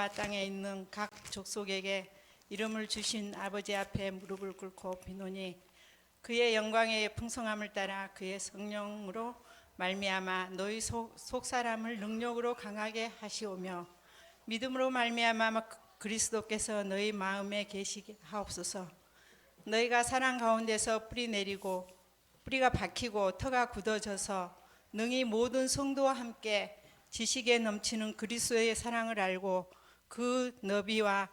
땅에 있는 각 족속에게 이름을 주신 아버지 앞에 무릎을 꿇고 비노니 그의 영광의 풍성함을 따라 그의 성령으로 말미암아 너희 속 사람을 능력으로 강하게 하시오며 믿음으로 말미암아 그리스도께서 너희 마음에 계시게 하옵소서. 너희가 사랑 가운데서 뿌리 내리고 뿌리가 박히고 터가 굳어져서 능히 모든 성도와 함께 지식에 넘치는 그리스도의 사랑을 알고 그 너비와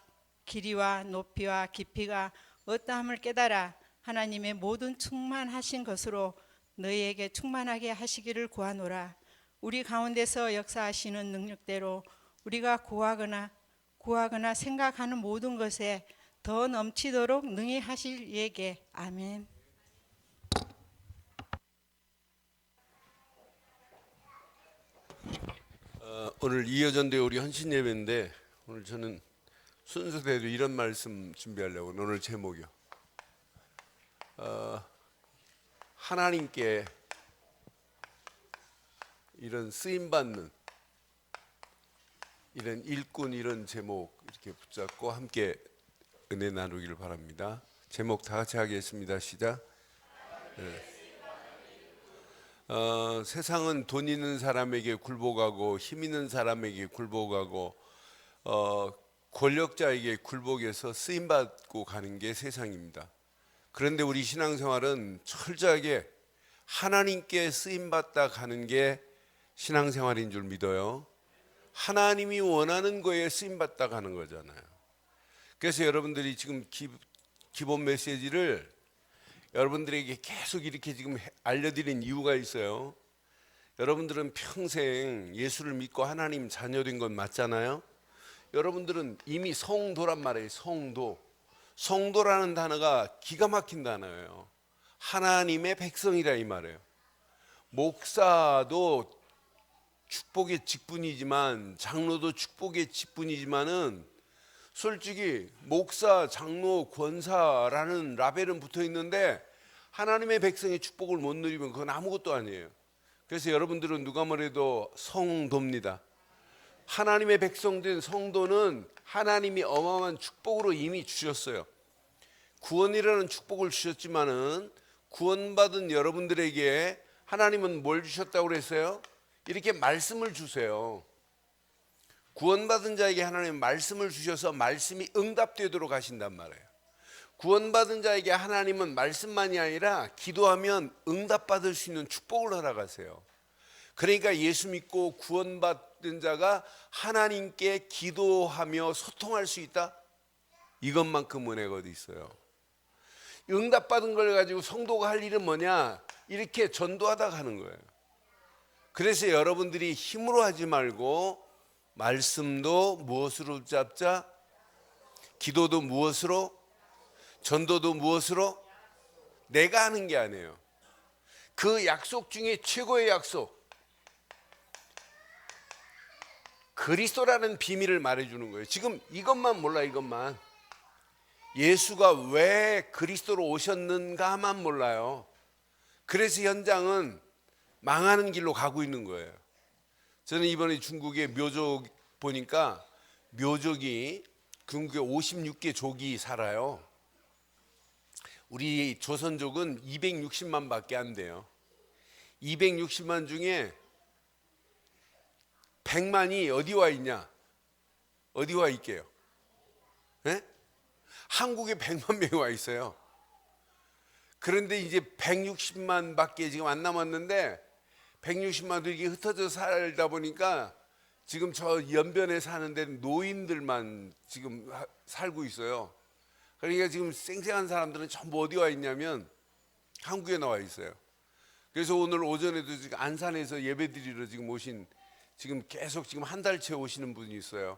길이와 높이와 깊이가 어떠함을 깨달아 하나님의 모든 충만하신 것으로 너희에게 충만하게 하시기를 구하노라. 우리 가운데서 역사하시는 능력대로 우리가 구하거나 생각하는 모든 것에 더 넘치도록 능히 하실 이에게. 아멘. 오늘 이여전대 우리 헌신 예배인데 오늘 저는 순서대로 이런 말씀 준비하려고 오늘 제목이요. 하나님께 이런 쓰임 받는 이런 일꾼 이런 제목 이렇게 붙잡고 함께 은혜 나누기를 바랍니다. 제목 다 같이 하겠습니다. 시작. 네. 세상은 돈 있는 사람에게 굴복하고 힘 있는 사람에게 굴복하고 권력자에게 굴복해서 쓰임받고 가는 게 세상입니다. 그런데 우리 신앙생활은 철저하게 하나님께 쓰임받다 가는 게 신앙생활인 줄 믿어요. 하나님이 원하는 거에 쓰임받다 가는 거잖아요. 그래서 여러분들이 지금 기본 메시지를 여러분들에게 계속 이렇게 지금 알려드린 이유가 있어요. 여러분들은 평생 예수를 믿고 하나님 자녀된 건 맞잖아요. 여러분들은 이미 성도란 말이에요. 성도라는 단어가 기가 막힌 단어예요. 하나님의 백성이라 이 말이에요. 목사도 축복의 직분이지만 장로도 축복의 직분이지만은 솔직히 목사, 장로, 권사라는 라벨은 붙어 있는데 하나님의 백성의 축복을 못 누리면 그건 아무것도 아니에요. 그래서 여러분들은 누가 뭐래도 성도입니다. 하나님의 백성된 성도는 하나님이 어마어마한 축복으로 이미 주셨어요. 구원이라는 축복을 주셨지만은 구원받은 여러분들에게 하나님은 뭘 주셨다고 그랬어요? 이렇게 말씀을 주세요. 구원받은 자에게 하나님은 말씀을 주셔서 말씀이 응답되도록 하신단 말이에요. 구원받은 자에게 하나님은 말씀만이 아니라 기도하면 응답받을 수 있는 축복을 허락하세요. 그러니까 예수 믿고 구원받은 자가 하나님께 기도하며 소통할 수 있다? 이것만큼 은혜가 어디 있어요. 응답받은 걸 가지고 성도가 할 일은 뭐냐? 이렇게 전도하다 가는 거예요. 그래서 여러분들이 힘으로 하지 말고 말씀도 무엇으로 잡자? 기도도 무엇으로? 전도도 무엇으로? 내가 하는 게 아니에요. 그 약속 중에 최고의 약속, 그리스도라는 비밀을 말해주는 거예요. 지금 이것만 몰라. 이것만 예수가 왜 그리스도로 오셨는가만 몰라요. 그래서 현장은 망하는 길로 가고 있는 거예요. 저는 이번에 중국의 묘족 보니까 묘족이 중국에 56개 족이 살아요. 우리 조선족은 260만 밖에 안 돼요. 260만 중에 100만이 어디 와 있냐? 어디 와 있게요? 네? 한국에 100만 명이 와 있어요. 그런데 이제 160만 밖에 지금 안 남았는데 160만도 이게 흩어져 살다 보니까 지금 저 연변에 사는 데 노인들만 지금 살고 있어요. 그러니까 지금 쌩쌩한 사람들은 전부 어디 와 있냐면 한국에 나와 있어요. 그래서 오늘 오전에도 지금 안산에서 예배드리러 지금 오신 지금 계속 지금 한 달째 오시는 분이 있어요.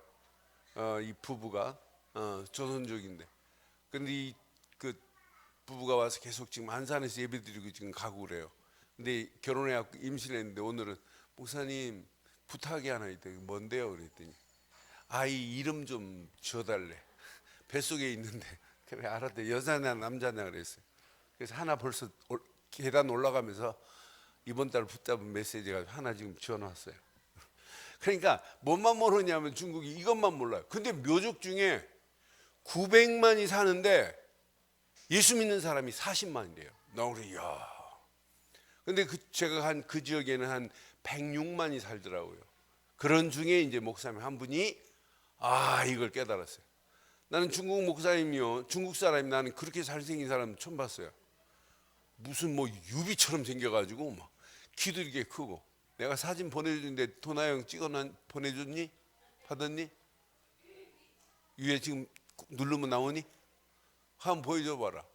이 부부가 조선족인데, 근데 이 그 부부가 와서 계속 지금 안산에서 예배드리고 지금 가고 그래요. 근데 결혼해갖고 임신했는데 오늘은 목사님 부탁이 하나 있대. 뭔데요? 그랬더니 아이 이름 좀 지어달래. 뱃속에 있는데. 그래 알았대. 여자냐 남자냐 그랬어요. 그래서 하나 벌써 계단 올라가면서 이번 달 붙잡은 메시지가 하나 지금 지어놨어요. 그러니까 뭐만 모르냐면 중국이 이것만 몰라요. 근데 묘족 중에 900만이 사는데 예수 믿는 사람이 40만이래요. 나 그래, 야. 근데 제가 한 그 지역에는 한 106만이 살더라고요. 그런 중에 이제 목사님 한 분이 이걸 깨달았어요. 나는 중국 목사님이요, 중국 사람이 나는 그렇게 잘생긴 사람 처음 봤어요. 무슨 뭐 유비처럼 생겨가지고 막 키도 이렇게 크고. 내가 사진 보내줬는데 도나형 보내줬니? 받았니? 위에 지금 누르면 나오니? 한번 보여줘 봐라.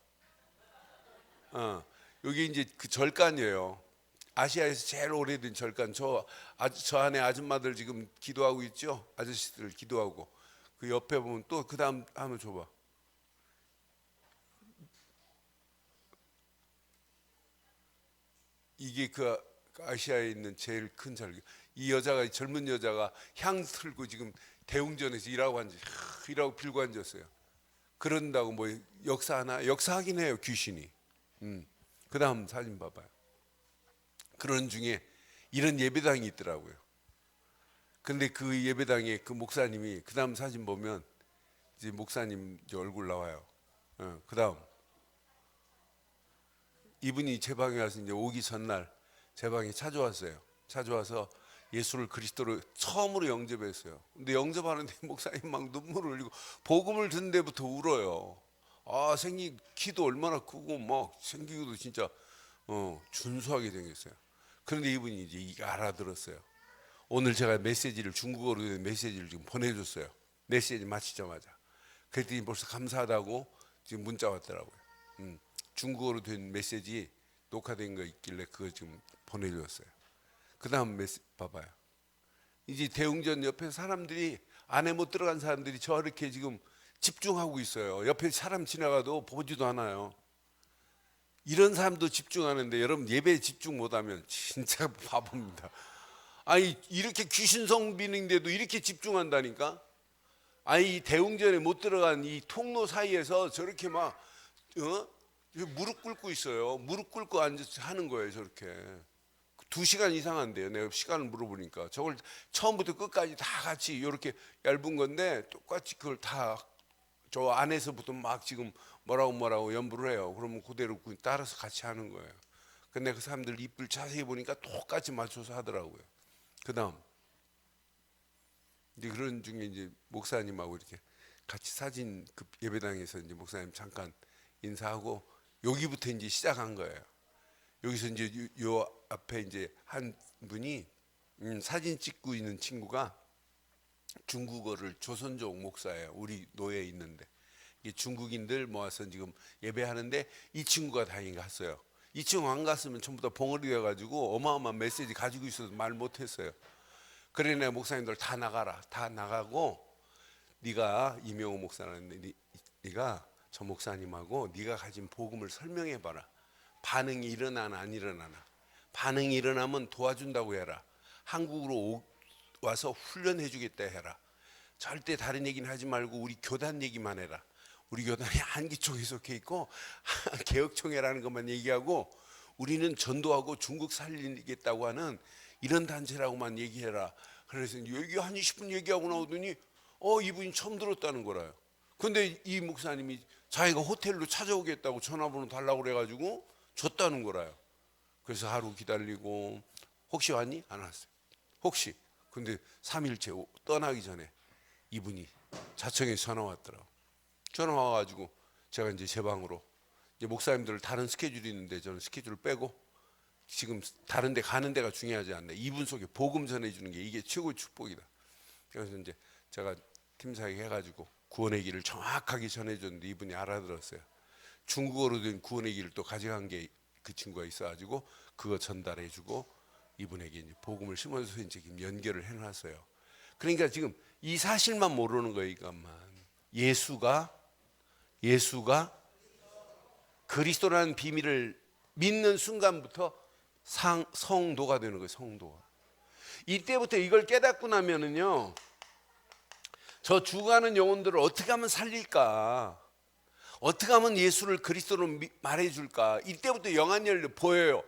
여기 이제 그 절간이에요. 아시아에서 제일 오래된 절간. 저 안에 아줌마들 지금 기도하고 있죠? 아저씨들 기도하고. 그 옆에 보면 또 그 다음 한번 줘봐. 이게 그 아시아에 있는 제일 큰 절기. 이 여자가, 젊은 여자가 향 틀고 지금 대웅전에서 일하고 빌고 앉았어요. 그런다고 뭐 역사하나? 역사하긴 해요, 귀신이. 그 다음 사진 봐봐요. 그런 중에 이런 예배당이 있더라고요. 근데 그 예배당에 그 목사님이, 그 다음 사진 보면 이제 목사님 이제 얼굴 나와요. 그 다음 이분이 제 방에 와서 이제 오기 전날 제 방에 찾아왔어요. 찾아와서 예수를 그리스도로 처음으로 영접했어요. 근데 영접하는데 목사님 막 눈물을 흘리고 복음을 듣는 데부터 울어요. 생긴 키도 얼마나 크고 막 생기고도 진짜 준수하게 생겼어요. 그런데 이분이 이제 이게 알아들었어요. 오늘 제가 중국어로 된 메시지를 지금 보내줬어요. 메시지 마치자마자. 그랬더니 벌써 감사하다고 지금 문자 왔더라고요. 중국어로 된 메시지 녹화된 거 있길래 그거 지금 보내줬어요. 그 다음 메시지 봐봐요. 이제 대웅전 옆에 사람들이, 안에 못 들어간 사람들이 저렇게 지금 집중하고 있어요. 옆에 사람 지나가도 보지도 않아요. 이런 사람도 집중하는데 여러분 예배에 집중 못하면 진짜 바보입니다. 이렇게 귀신성빈인데도 이렇게 집중한다니까. 대웅전에 못 들어간 이 통로 사이에서 저렇게 막 무릎 꿇고 있어요. 무릎 꿇고 앉아서 하는 거예요. 저렇게 2시간 이상 한대요. 내가 시간을 물어보니까 저걸 처음부터 끝까지 다 같이 이렇게 얇은 건데 똑같이 그걸 다 저 안에서부터 막 지금 뭐라고 연부를 해요. 그러면 그대로 따라서 같이 하는 거예요. 근데 그 사람들 입을 자세히 보니까 똑같이 맞춰서 하더라고요. 그 다음 이제 그런 중에 이제 목사님하고 이렇게 같이 사진, 그 예배당에서 이제 목사님 잠깐 인사하고 여기부터 이제 시작한 거예요. 여기서 이제 요 앞에 이제 한 분이 사진 찍고 있는 친구가 중국어를 조선족 목사예요. 우리 노예에 있는데 중국인들 모아서 지금 예배하는데 이 친구가 다행히 갔어요. 이 친구 안 갔으면 전부 다 봉어리 돼가지고 어마어마한 메시지 가지고 있어도 말 못했어요. 그래 내가 목사님들 다 나가라. 다 나가고 네가 이명호 목사라는데 네가 저 목사님하고 네가 가진 복음을 설명해봐라. 반응이 일어나나 안 일어나나. 반응이 일어나면 도와준다고 해라. 한국으로 와서 훈련해주겠다 해라. 절대 다른 얘기는 하지 말고 우리 교단 얘기만 해라. 우리 교단이 한기총에 속해 있고 개혁총회라는 것만 얘기하고 우리는 전도하고 중국 살리겠다고 하는 이런 단체라고만 얘기해라. 그래서 여기 한 20분 얘기하고 나오더니 이분이 처음 들었다는 거라요. 근데 이 목사님이 자기가 호텔로 찾아오겠다고 전화번호 달라고 그래가지고 줬다는 거라요. 그래서 하루 기다리고 혹시 왔니? 안 왔어요. 혹시. 근데 3일째 떠나기 전에 이분이 자청에서 전화 왔더라고. 전화 와가지고 제가 이제 제 방으로 이제 목사님들 다른 스케줄이 있는데 저는 스케줄을 빼고 지금 다른 데 가는 데가 중요하지 않네. 이분 속에 복음 전해주는 게 이게 최고의 축복이다. 그래서 이제 제가 팀사에 해가지고 구원의 길을 정확하게 전해줬는데 이분이 알아들었어요. 중국어로 된 구원의 길을 또 가져간 게 그 친구가 있어가지고 그거 전달해주고 이분에게 이제 복음을 심어서 이제 지금 연결을 해놨어요. 그러니까 지금 이 사실만 모르는 거예요. 이것만. 예수가 그리스도라는 비밀을 믿는 순간부터 성도가 되는 거예요. 성도가. 이때부터 이걸 깨닫고 나면은요, 저 죽어가는 영혼들을 어떻게 하면 살릴까? 어떻게 하면 예수를 그리스도로 말해줄까? 이때부터 영안열려 보여요.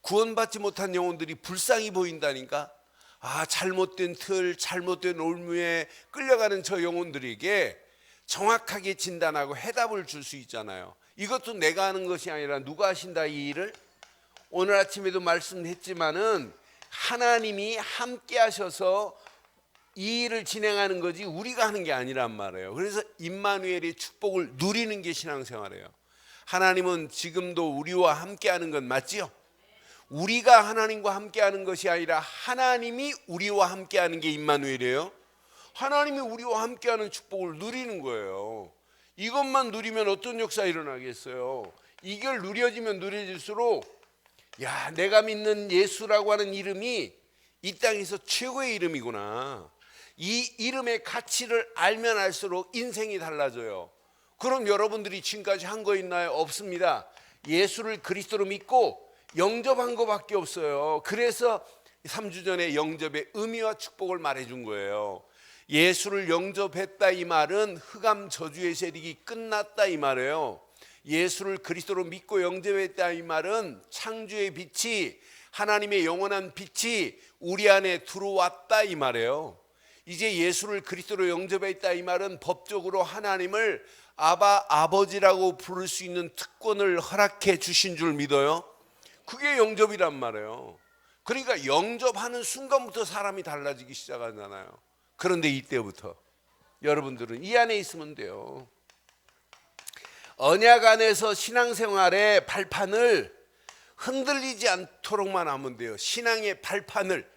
구원받지 못한 영혼들이 불쌍히 보인다니까. 잘못된 틀, 잘못된 올무에 끌려가는 저 영혼들에게 정확하게 진단하고 해답을 줄 수 있잖아요. 이것도 내가 하는 것이 아니라 누가 하신다, 이 일을? 오늘 아침에도 말씀했지만은 하나님이 함께 하셔서 이 일을 진행하는 거지 우리가 하는 게 아니란 말이에요. 그래서 임마누엘의 축복을 누리는 게 신앙생활이에요. 하나님은 지금도 우리와 함께 하는 건 맞지요? 우리가 하나님과 함께 하는 것이 아니라 하나님이 우리와 함께 하는 게 임마누엘이에요. 하나님이 우리와 함께 하는 축복을 누리는 거예요. 이것만 누리면 어떤 역사 일어나겠어요? 이걸 누려지면 누려질수록 내가 믿는 예수라고 하는 이름이 이 땅에서 최고의 이름이구나. 이 이름의 가치를 알면 알수록 인생이 달라져요. 그럼 여러분들이 지금까지 한 거 있나요? 없습니다. 예수를 그리스도로 믿고 영접한 것밖에 없어요. 그래서 3주 전에 영접의 의미와 축복을 말해준 거예요. 예수를 영접했다 이 말은 흑암 저주의 세력이 끝났다 이 말이에요. 예수를 그리스도로 믿고 영접했다 이 말은 창조의 빛이, 하나님의 영원한 빛이 우리 안에 들어왔다 이 말이에요. 이제 예수를 그리스도로 영접했다 이 말은 법적으로 하나님을 아버지라고 부를 수 있는 특권을 허락해 주신 줄 믿어요. 그게 영접이란 말이에요. 그러니까 영접하는 순간부터 사람이 달라지기 시작하잖아요. 그런데 이때부터 여러분들은 이 안에 있으면 돼요. 언약 안에서 신앙생활의 발판을 흔들리지 않도록만 하면 돼요. 신앙의 발판을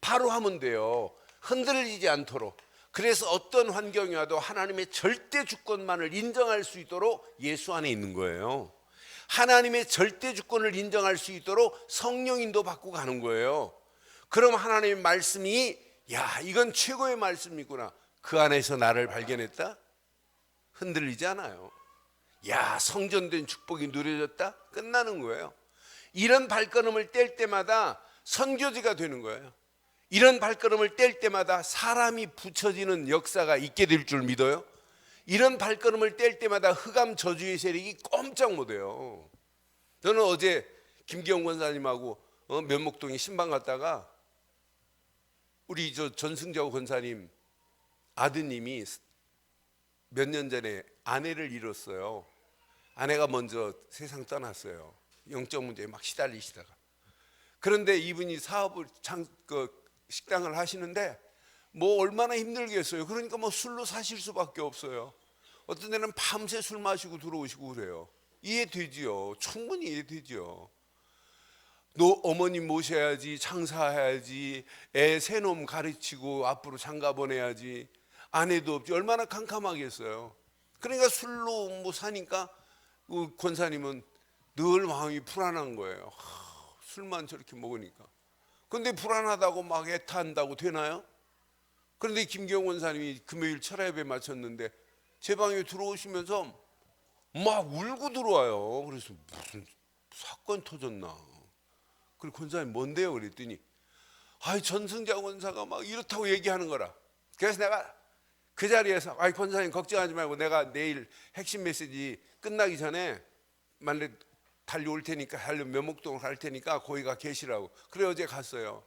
바로 하면 돼요. 흔들리지 않도록. 그래서 어떤 환경이 와도 하나님의 절대 주권만을 인정할 수 있도록 예수 안에 있는 거예요. 하나님의 절대 주권을 인정할 수 있도록 성령 인도 받고 가는 거예요. 그럼 하나님의 말씀이 이건 최고의 말씀이구나. 그 안에서 나를 발견했다? 흔들리지 않아요. 성전된 축복이 누려졌다? 끝나는 거예요. 이런 발걸음을 뗄 때마다 선교지가 되는 거예요. 이런 발걸음을 뗄 때마다 사람이 붙여지는 역사가 있게 될 줄 믿어요. 이런 발걸음을 뗄 때마다 흑암 저주의 세력이 꼼짝 못해요. 저는 어제 김기영 권사님하고 면목동에 신방 갔다가 우리 전승자 권사님 아드님이 몇 년 전에 아내를 잃었어요. 아내가 먼저 세상 떠났어요. 영적 문제에 막 시달리시다가. 그런데 이분이 사업을 식당을 하시는데 얼마나 힘들겠어요. 그러니까 술로 사실 수밖에 없어요. 어떤 데는 밤새 술 마시고 들어오시고 그래요. 이해되지요. 충분히 이해되지요. 너 어머님 모셔야지, 장사해야지, 애 새놈 가르치고 앞으로 장가 보내야지, 아내도 없지. 얼마나 캄캄하겠어요. 그러니까 술로 사니까 권사님은 늘 마음이 불안한 거예요. 술만 저렇게 먹으니까. 근데 불안하다고 막 애타한다고 되나요? 그런데 김기영 권사님이 금요일 철야예배 마쳤는데 제 방에 들어오시면서 막 울고 들어와요. 그래서 무슨 사건 터졌나. 그리고 권사님 뭔데요? 그랬더니 전승자 권사가 막 이렇다고 얘기하는 거라. 그래서 내가 그 자리에서 권사님 걱정하지 말고 내가 내일 핵심 메시지 끝나기 전에 만약 달려올 테니까 면목동을 갈 테니까 거기가 계시라고. 그래 어제 갔어요.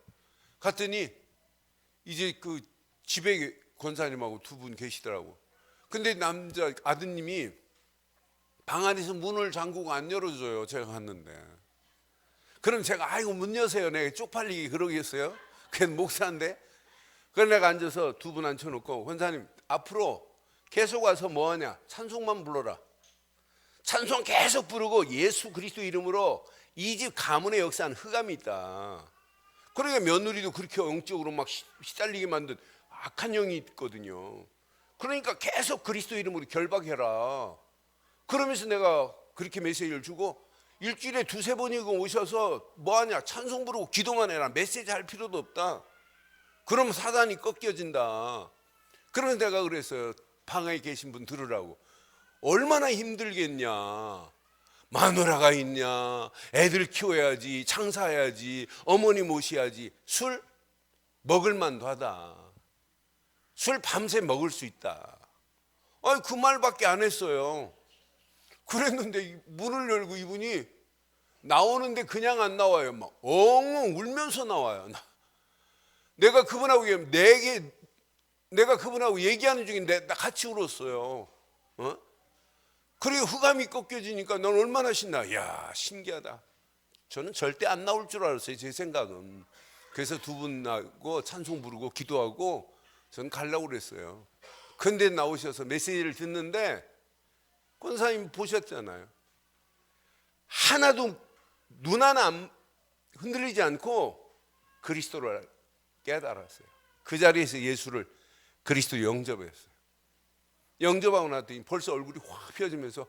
갔더니 이제 그 집에 권사님하고 두 분 계시더라고. 근데 남자 아드님이 방 안에서 문을 잠그고 안 열어줘요. 제가 갔는데. 그럼 제가 문 여세요. 내가 쪽팔리게 그러겠어요? 걔는 목사인데. 그래서 내가 앉아서 두 분 앉혀놓고 권사님 앞으로 계속 와서 뭐하냐? 찬송만 불러라. 찬송 계속 부르고 예수 그리스도 이름으로 이 집 가문의 역사는 흑암이 있다. 그러니까 며느리도 그렇게 영적으로 막 시달리게 만든 악한 영이 있거든요. 그러니까 계속 그리스도 이름으로 결박해라. 그러면서 내가 그렇게 메시지를 주고 일주일에 두세 번이고 오셔서 뭐하냐? 찬송 부르고 기도만 해라. 메시지 할 필요도 없다. 그럼 사단이 꺾여진다. 그래서 내가 그랬어요. 방에 계신 분 들으라고. 얼마나 힘들겠냐. 마누라가 있냐. 애들 키워야지. 장사해야지. 어머니 모셔야지. 술 먹을 만도 하다. 술 밤새 먹을 수 있다. 그 말밖에 안 했어요. 그랬는데 문을 열고 이분이 나오는데 그냥 안 나와요. 막 엉엉 울면서 나와요. 내가 그분하고 얘기하는 중인데 나 같이 울었어요. 그리고 흑암이 꺾여지니까 넌 얼마나 신나. 야, 신기하다. 저는 절대 안 나올 줄 알았어요, 제 생각은. 그래서 두 분하고 찬송 부르고 기도하고 저는 가려고 그랬어요. 근데 나오셔서 메시지를 듣는데 권사님 보셨잖아요. 하나도 눈 하나 흔들리지 않고 그리스도를 깨달았어요. 그 자리에서 예수를 그리스도 영접했어요. 영접하고 났더니 벌써 얼굴이 확 펴지면서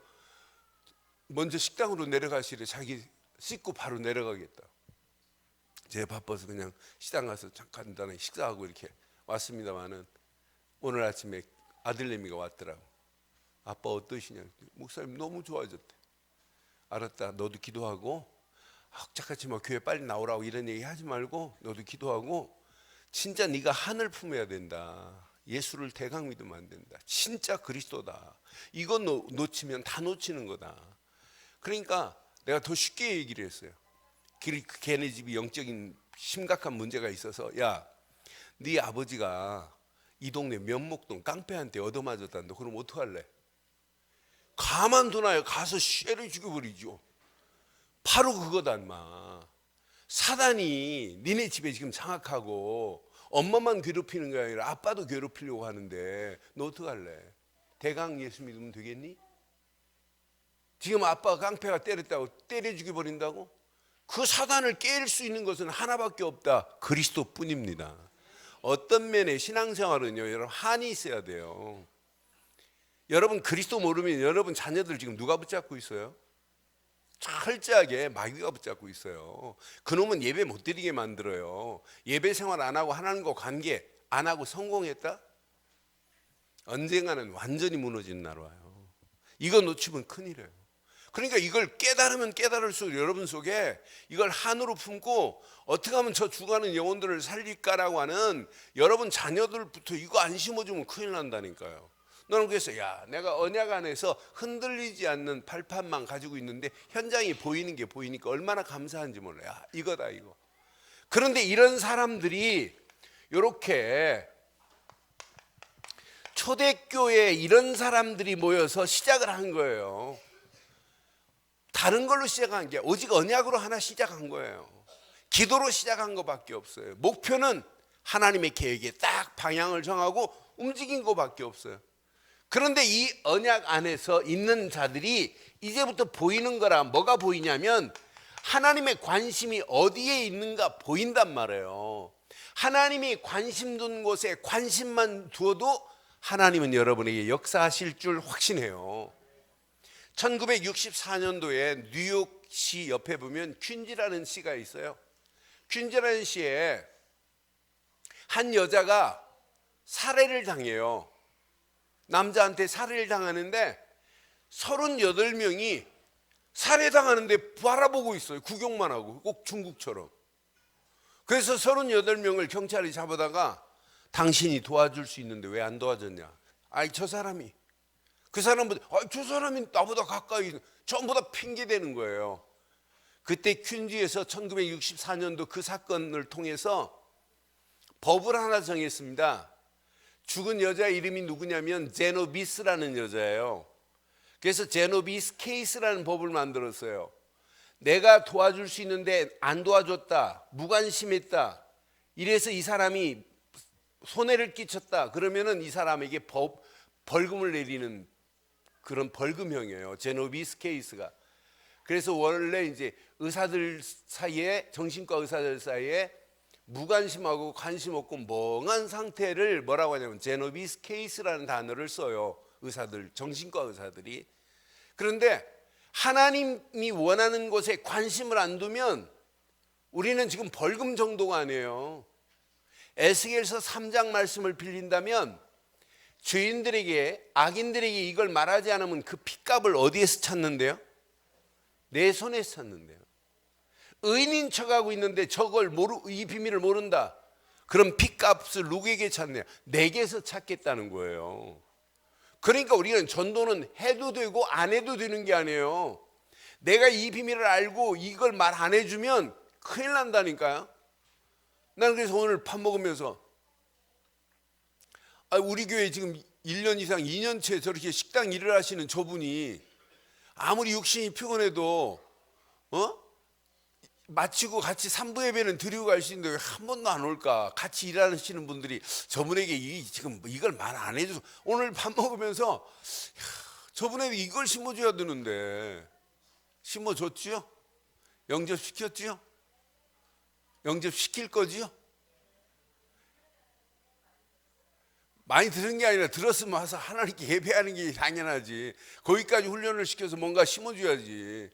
먼저 식당으로 내려가시래. 자기 씻고 바로 내려가겠다. 제가 바빠서 그냥 시장 가서 간단히 식사하고 이렇게 왔습니다마는 오늘 아침에 아들내미가 왔더라고. 아빠 어떠시냐? 목사님 너무 좋아졌대. 알았다. 너도 기도하고 헛짝같이 뭐 교회 빨리 나오라고 이런 얘기 하지 말고 너도 기도하고 진짜 네가 하늘 품어야 된다. 예수를 대강 믿으면 안 된다. 진짜 그리스도다. 이거 놓치면 다 놓치는 거다. 그러니까 내가 더 쉽게 얘기를 했어요. 걔네 집이 영적인 심각한 문제가 있어서 야, 네 아버지가 이 동네 면목동 깡패한테 얻어맞았단다. 그럼 어떡할래? 가만두나요? 가서 쇠를 죽여버리죠. 바로 그거다 인마. 사단이 니네 집에 지금 장악하고 엄마만 괴롭히는 게 아니라 아빠도 괴롭히려고 하는데 너 어떡할래? 대강 예수 믿으면 되겠니? 지금 아빠가 깡패가 때렸다고 때려 죽여버린다고? 그 사단을 깰 수 있는 것은 하나밖에 없다. 그리스도뿐입니다. 어떤 면에 신앙생활은요, 여러분 한이 있어야 돼요. 여러분 그리스도 모르면 여러분 자녀들 지금 누가 붙잡고 있어요? 철저하게 마귀가 붙잡고 있어요. 그놈은 예배 못 드리게 만들어요. 예배 생활 안 하고 하나님과 관계 안 하고 성공했다? 언젠가는 완전히 무너지는 날 와요. 이거 놓치면 큰일이에요. 그러니까 이걸 깨달으면 깨달을수록 여러분 속에 이걸 한으로 품고 어떻게 하면 저 죽어가는 영혼들을 살릴까라고 하는 여러분 자녀들부터 이거 안 심어주면 큰일 난다니까요. 너는 그래서 야, 내가 언약 안에서 흔들리지 않는 발판만 가지고 있는데 현장이 보이는 게 보이니까 얼마나 감사한지 몰라. 야, 이거다 이거. 그런데 이런 사람들이 이렇게 초대교회에 이런 사람들이 모여서 시작을 한 거예요. 다른 걸로 시작한 게 오직 언약으로 하나 시작한 거예요. 기도로 시작한 것밖에 없어요. 목표는 하나님의 계획에 딱 방향을 정하고 움직인 것밖에 없어요. 그런데 이 언약 안에서 있는 자들이 이제부터 보이는 거라. 뭐가 보이냐면 하나님의 관심이 어디에 있는가 보인단 말이에요. 하나님이 관심 둔 곳에 관심만 두어도 하나님은 여러분에게 역사하실 줄 확신해요. 1964년도에 뉴욕시 옆에 보면 퀸즈라는 시가 있어요. 퀸즈라는 시에 한 여자가 살해를 당해요. 남자한테 살해를 당하는데 38명이 살해당하는데 바라보고 있어요. 구경만 하고 꼭 중국처럼. 그래서 38명을 경찰이 잡아다가 당신이 도와줄 수 있는데 왜 안 도와줬냐. 아이 저 사람이 그 사람보다 저 사람이 나보다 가까이 전부 다 핑계대는 거예요. 그때 퀸즈에서 1964년도 그 사건을 통해서 법을 하나 정했습니다. 죽은 여자 이름이 누구냐면 제노비스라는 여자예요. 그래서 제노비스 케이스라는 법을 만들었어요. 내가 도와줄 수 있는데 안 도와줬다, 무관심했다, 이래서 이 사람이 손해를 끼쳤다. 그러면은 이 사람에게 벌금을 내리는 그런 벌금형이에요. 제노비스 케이스가. 그래서 원래 이제 의사들 사이에, 정신과 의사들 사이에 무관심하고 관심 없고 멍한 상태를 뭐라고 하냐면 제노비스 케이스라는 단어를 써요. 의사들, 정신과 의사들이. 그런데 하나님이 원하는 곳에 관심을 안 두면 우리는 지금 벌금 정도가 아니에요. 에스겔서 3장 말씀을 빌린다면 죄인들에게, 악인들에게 이걸 말하지 않으면 그 핏값을 어디에서 찾는데요? 내 손에서 찾는데요. 의인인 척하고 있는데 이 비밀을 모른다. 그럼 핏값을 누구에게 찾냐? 내게서 찾겠다는 거예요. 그러니까 우리는 전도는 해도 되고 안 해도 되는 게 아니에요. 내가 이 비밀을 알고 이걸 말 안 해주면 큰일 난다니까요. 나는 그래서 오늘 밥 먹으면서 우리 교회 지금 1년 이상 2년째 저렇게 식당 일을 하시는 저분이 아무리 육신이 피곤해도 마치고 같이 산부 예배는 드리고 갈 수 있는데 왜 한 번도 안 올까? 같이 일하시는 분들이 저분에게 지금 이걸 말 안 해줘서 오늘 밥 먹으면서 저분에게 이걸 심어줘야 되는데 심어줬지요? 영접시켰지요? 영접시킬 거지요? 많이 들은 게 아니라 들었으면 와서 하나님께 예배하는 게 당연하지. 거기까지 훈련을 시켜서 뭔가 심어줘야지.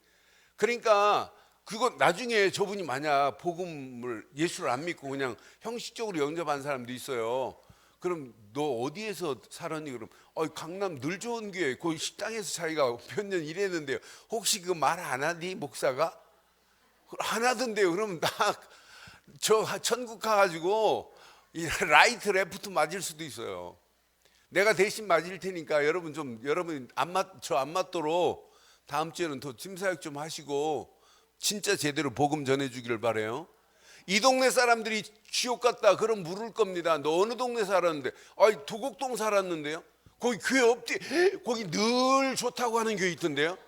그러니까 그거 나중에 저분이 만약 복음을 예수를 안 믿고 그냥 형식적으로 영접한 사람도 있어요. 그럼 너 어디에서 살았니? 그럼 강남 늘 좋은 교회 거기 식당에서 자기가 몇 년 일했는데요. 혹시 그 말 안 하니 목사가? 안 하던데요. 그럼 나 저 천국 가가지고 라이트 레프트 맞을 수도 있어요. 내가 대신 맞을 테니까 여러분 저 안 맞도록 다음 주에는 더 심사역 좀 하시고 진짜 제대로 복음 전해주기를 바래요. 이 동네 사람들이 지옥 갔다 그럼 물을 겁니다. 너 어느 동네 살았는데? 도곡동 살았는데요. 거기 교회 없지? 거기 늘 좋다고 하는 교회 있던데요.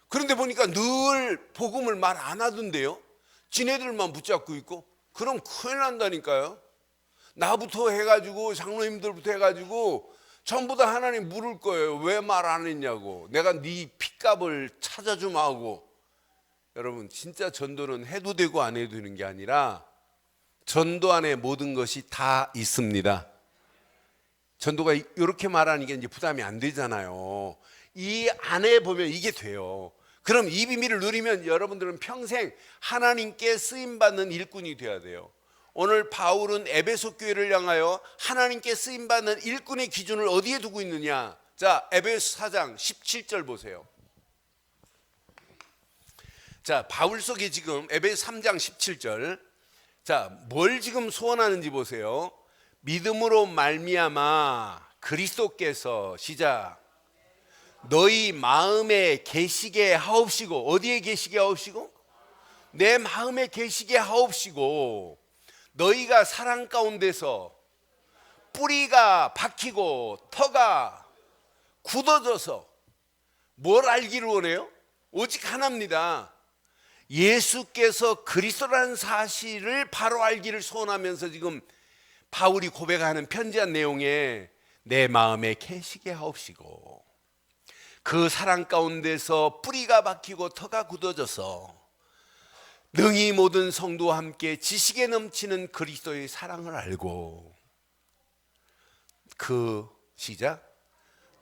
그런데 보니까 늘 복음을 말 안 하던데요. 지네들만 붙잡고 있고. 그럼 큰일 난다니까요. 나부터 해가지고 장로님들부터 해가지고 전부 다 하나님 물을 거예요. 왜 말 안 했냐고. 내가 네 핏값을 찾아주마 하고. 여러분 진짜 전도는 해도 되고 안 해도 되는 게 아니라 전도 안에 모든 것이 다 있습니다. 전도가 이렇게 말하는 게 이제 부담이 안 되잖아요. 이 안에 보면 이게 돼요. 그럼 이 비밀을 누리면 여러분들은 평생 하나님께 쓰임받는 일꾼이 돼야 돼요. 오늘 바울은 에베소 교회를 향하여 하나님께 쓰임받는 일꾼의 기준을 어디에 두고 있느냐. 자, 에베소 4장 17절 보세요. 자, 바울 속에 지금 에베소 3장 17절. 자, 뭘 지금 소원하는지 보세요. 믿음으로 말미암아 그리스도께서 시작. 너희 마음에 계시게 하옵시고. 어디에 계시게 하옵시고? 내 마음에 계시게 하옵시고. 너희가 사랑 가운데서 뿌리가 박히고 터가 굳어져서 뭘 알기를 원해요? 오직 하나입니다. 예수께서 그리스도라는 사실을 바로 알기를 소원하면서 지금 바울이 고백하는 편지한 내용에 내 마음에 계시게 하옵시고 그 사랑 가운데서 뿌리가 박히고 터가 굳어져서 능히 모든 성도와 함께 지식에 넘치는 그리스도의 사랑을 알고 그 시작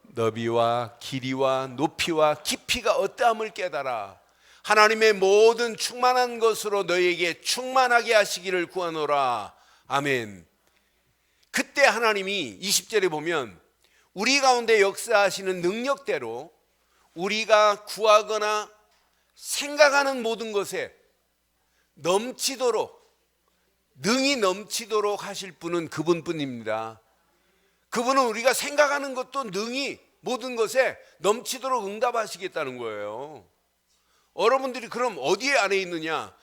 너비와 길이와 높이와 깊이가 어떠함을 깨달아 하나님의 모든 충만한 것으로 너희에게 충만하게 하시기를 구하노라. 아멘. 그때 하나님이 20절에 보면 우리 가운데 역사하시는 능력대로 우리가 구하거나 생각하는 모든 것에 넘치도록 능히 넘치도록 하실 분은 그분뿐입니다. 그분은 우리가 생각하는 것도 능히 모든 것에 넘치도록 응답하시겠다는 거예요. 여러분들이 그럼 어디에 안에 있느냐?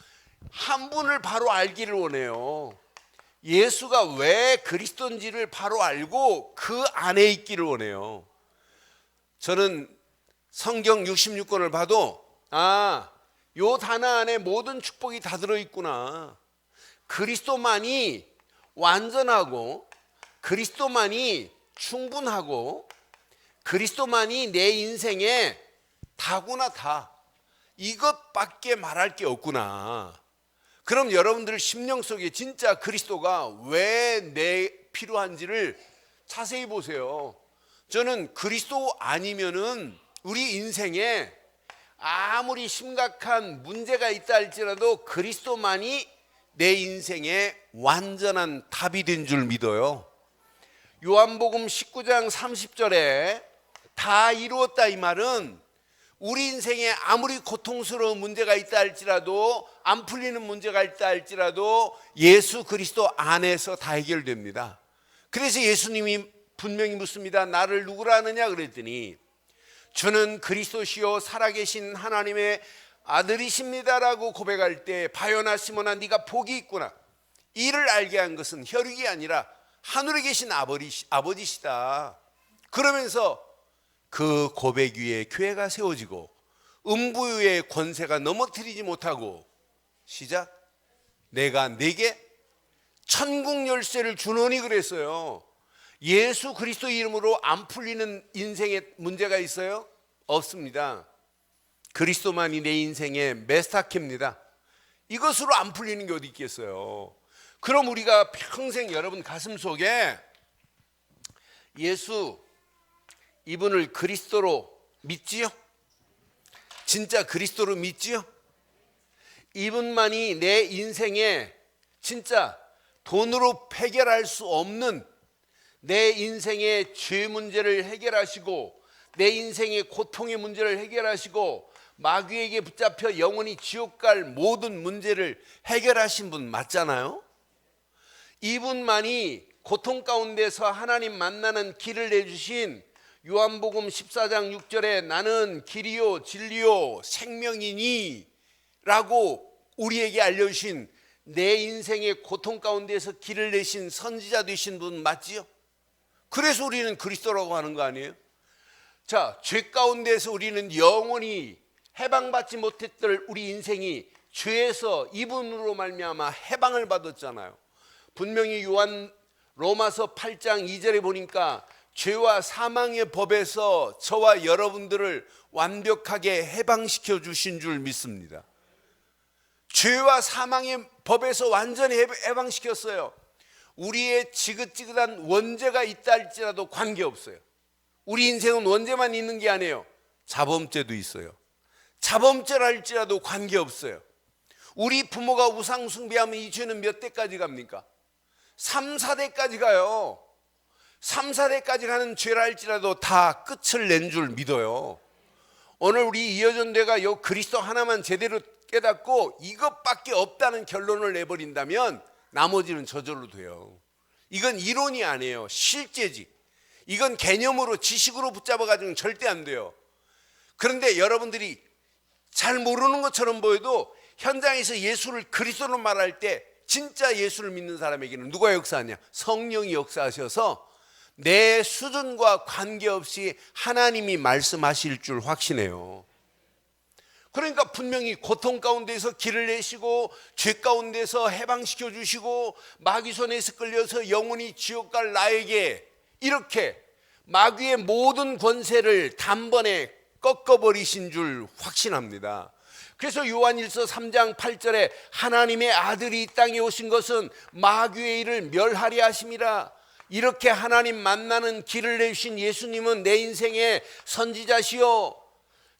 한 분을 바로 알기를 원해요. 예수가 왜 그리스도인지를 바로 알고 그 안에 있기를 원해요. 저는 성경 66권을 봐도 요 단어 안에 모든 축복이 다 들어있구나. 그리스도만이 완전하고 그리스도만이 충분하고 그리스도만이 내 인생에 다구나 다. 이것밖에 말할 게 없구나. 그럼 여러분들 심령 속에 진짜 그리스도가 왜 내 필요한지를 자세히 보세요. 저는 그리스도 아니면은 우리 인생에 아무리 심각한 문제가 있다 할지라도 그리스도만이 내 인생의 완전한 답이 된 줄 믿어요. 요한복음 19장 30절에 다 이루었다 이 말은 우리 인생에 아무리 고통스러운 문제가 있다 할지라도 안 풀리는 문제가 있다 할지라도 예수 그리스도 안에서 다 해결됩니다. 그래서 예수님이 분명히 묻습니다. 나를 누구라 하느냐 그랬더니 주는 그리스도시요 살아계신 하나님의 아들이십니다라고 고백할 때 바요나 시몬아 네가 복이 있구나. 이를 알게 한 것은 혈육이 아니라 하늘에 계신 아버지시다. 그러면서 그 고백 위에 교회가 세워지고 음부의 권세가 넘어뜨리지 못하고, 시작, 내가 네게 천국 열쇠를 주노니 그랬어요. 예수 그리스도 이름으로 안 풀리는 인생의 문제가 있어요? 없습니다. 그리스도만이 내 인생의 메스터키입니다. 이것으로 안 풀리는 게 어디 있겠어요? 그럼 우리가 평생 여러분 가슴 속에 예수 이분을 그리스도로 믿지요? 진짜 그리스도로 믿지요? 이분만이 내 인생에 진짜 돈으로 해결할 수 없는 내 인생의 죄 문제를 해결하시고 내 인생의 고통의 문제를 해결하시고 마귀에게 붙잡혀 영원히 지옥 갈 모든 문제를 해결하신 분 맞잖아요? 이분만이 고통 가운데서 하나님 만나는 길을 내주신 요한복음 14장 6절에 나는 길이요 진리요 생명이니 라고 우리에게 알려주신 내 인생의 고통 가운데서 길을 내신 선지자 되신 분 맞지요? 그래서 우리는 그리스도라고 하는 거 아니에요? 자, 죄 가운데서 우리는 영원히 해방받지 못했던 우리 인생이 죄에서 이분으로 말미암아 해방을 받았잖아요. 분명히 로마서 8장 2절에 보니까 죄와 사망의 법에서 저와 여러분들을 완벽하게 해방시켜 주신 줄 믿습니다. 죄와 사망의 법에서 완전히 해방시켰어요. 우리의 지긋지긋한 원죄가 있다 할지라도 관계없어요. 우리 인생은 원죄만 있는 게 아니에요. 자범죄도 있어요. 자범죄라 할지라도 관계없어요. 우리 부모가 우상 숭배하면 이 죄는 몇 대까지 갑니까? 3, 4대까지 가요. 3, 4대까지 가는 죄라 할지라도 다 끝을 낸 줄 믿어요. 오늘 우리 이어전대가 요 그리스도 하나만 제대로 깨닫고 이것밖에 없다는 결론을 내버린다면 나머지는 저절로 돼요. 이건 이론이 아니에요. 실제지. 이건 개념으로 지식으로 붙잡아가지고는 절대 안 돼요. 그런데 여러분들이 잘 모르는 것처럼 보여도 현장에서 예수를 그리스도로 말할 때 진짜 예수를 믿는 사람에게는 누가 역사하냐? 성령이 역사하셔서 내 수준과 관계없이 하나님이 말씀하실 줄 확신해요. 그러니까 분명히 고통 가운데서 길을 내시고 죄 가운데서 해방시켜 주시고 마귀 손에서 끌려서 영원히 지옥 갈 나에게 이렇게 마귀의 모든 권세를 단번에 꺾어버리신 줄 확신합니다. 그래서 요한일서 3장 8절에 하나님의 아들이 이 땅에 오신 것은 마귀의 일을 멸하려 하심이라. 이렇게 하나님 만나는 길을 내주신 예수님은 내 인생의 선지자시요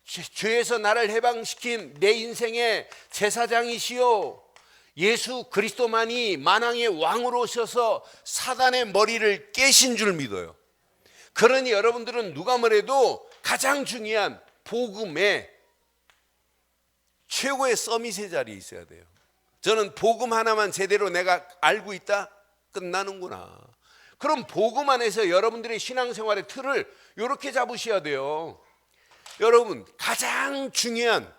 죄에서 나를 해방시킨 내 인생의 제사장이시요 예수 그리스도만이 만왕의 왕으로 오셔서 사단의 머리를 깨신 줄 믿어요. 그러니 여러분들은 누가 뭐래도 가장 중요한 복음에 최고의 서밋의 자리에 있어야 돼요. 저는 복음 하나만 제대로 내가 알고 있다? 끝나는구나. 그럼 복음 안에서 여러분들의 신앙생활의 틀을 이렇게 잡으셔야 돼요. 여러분, 가장 중요한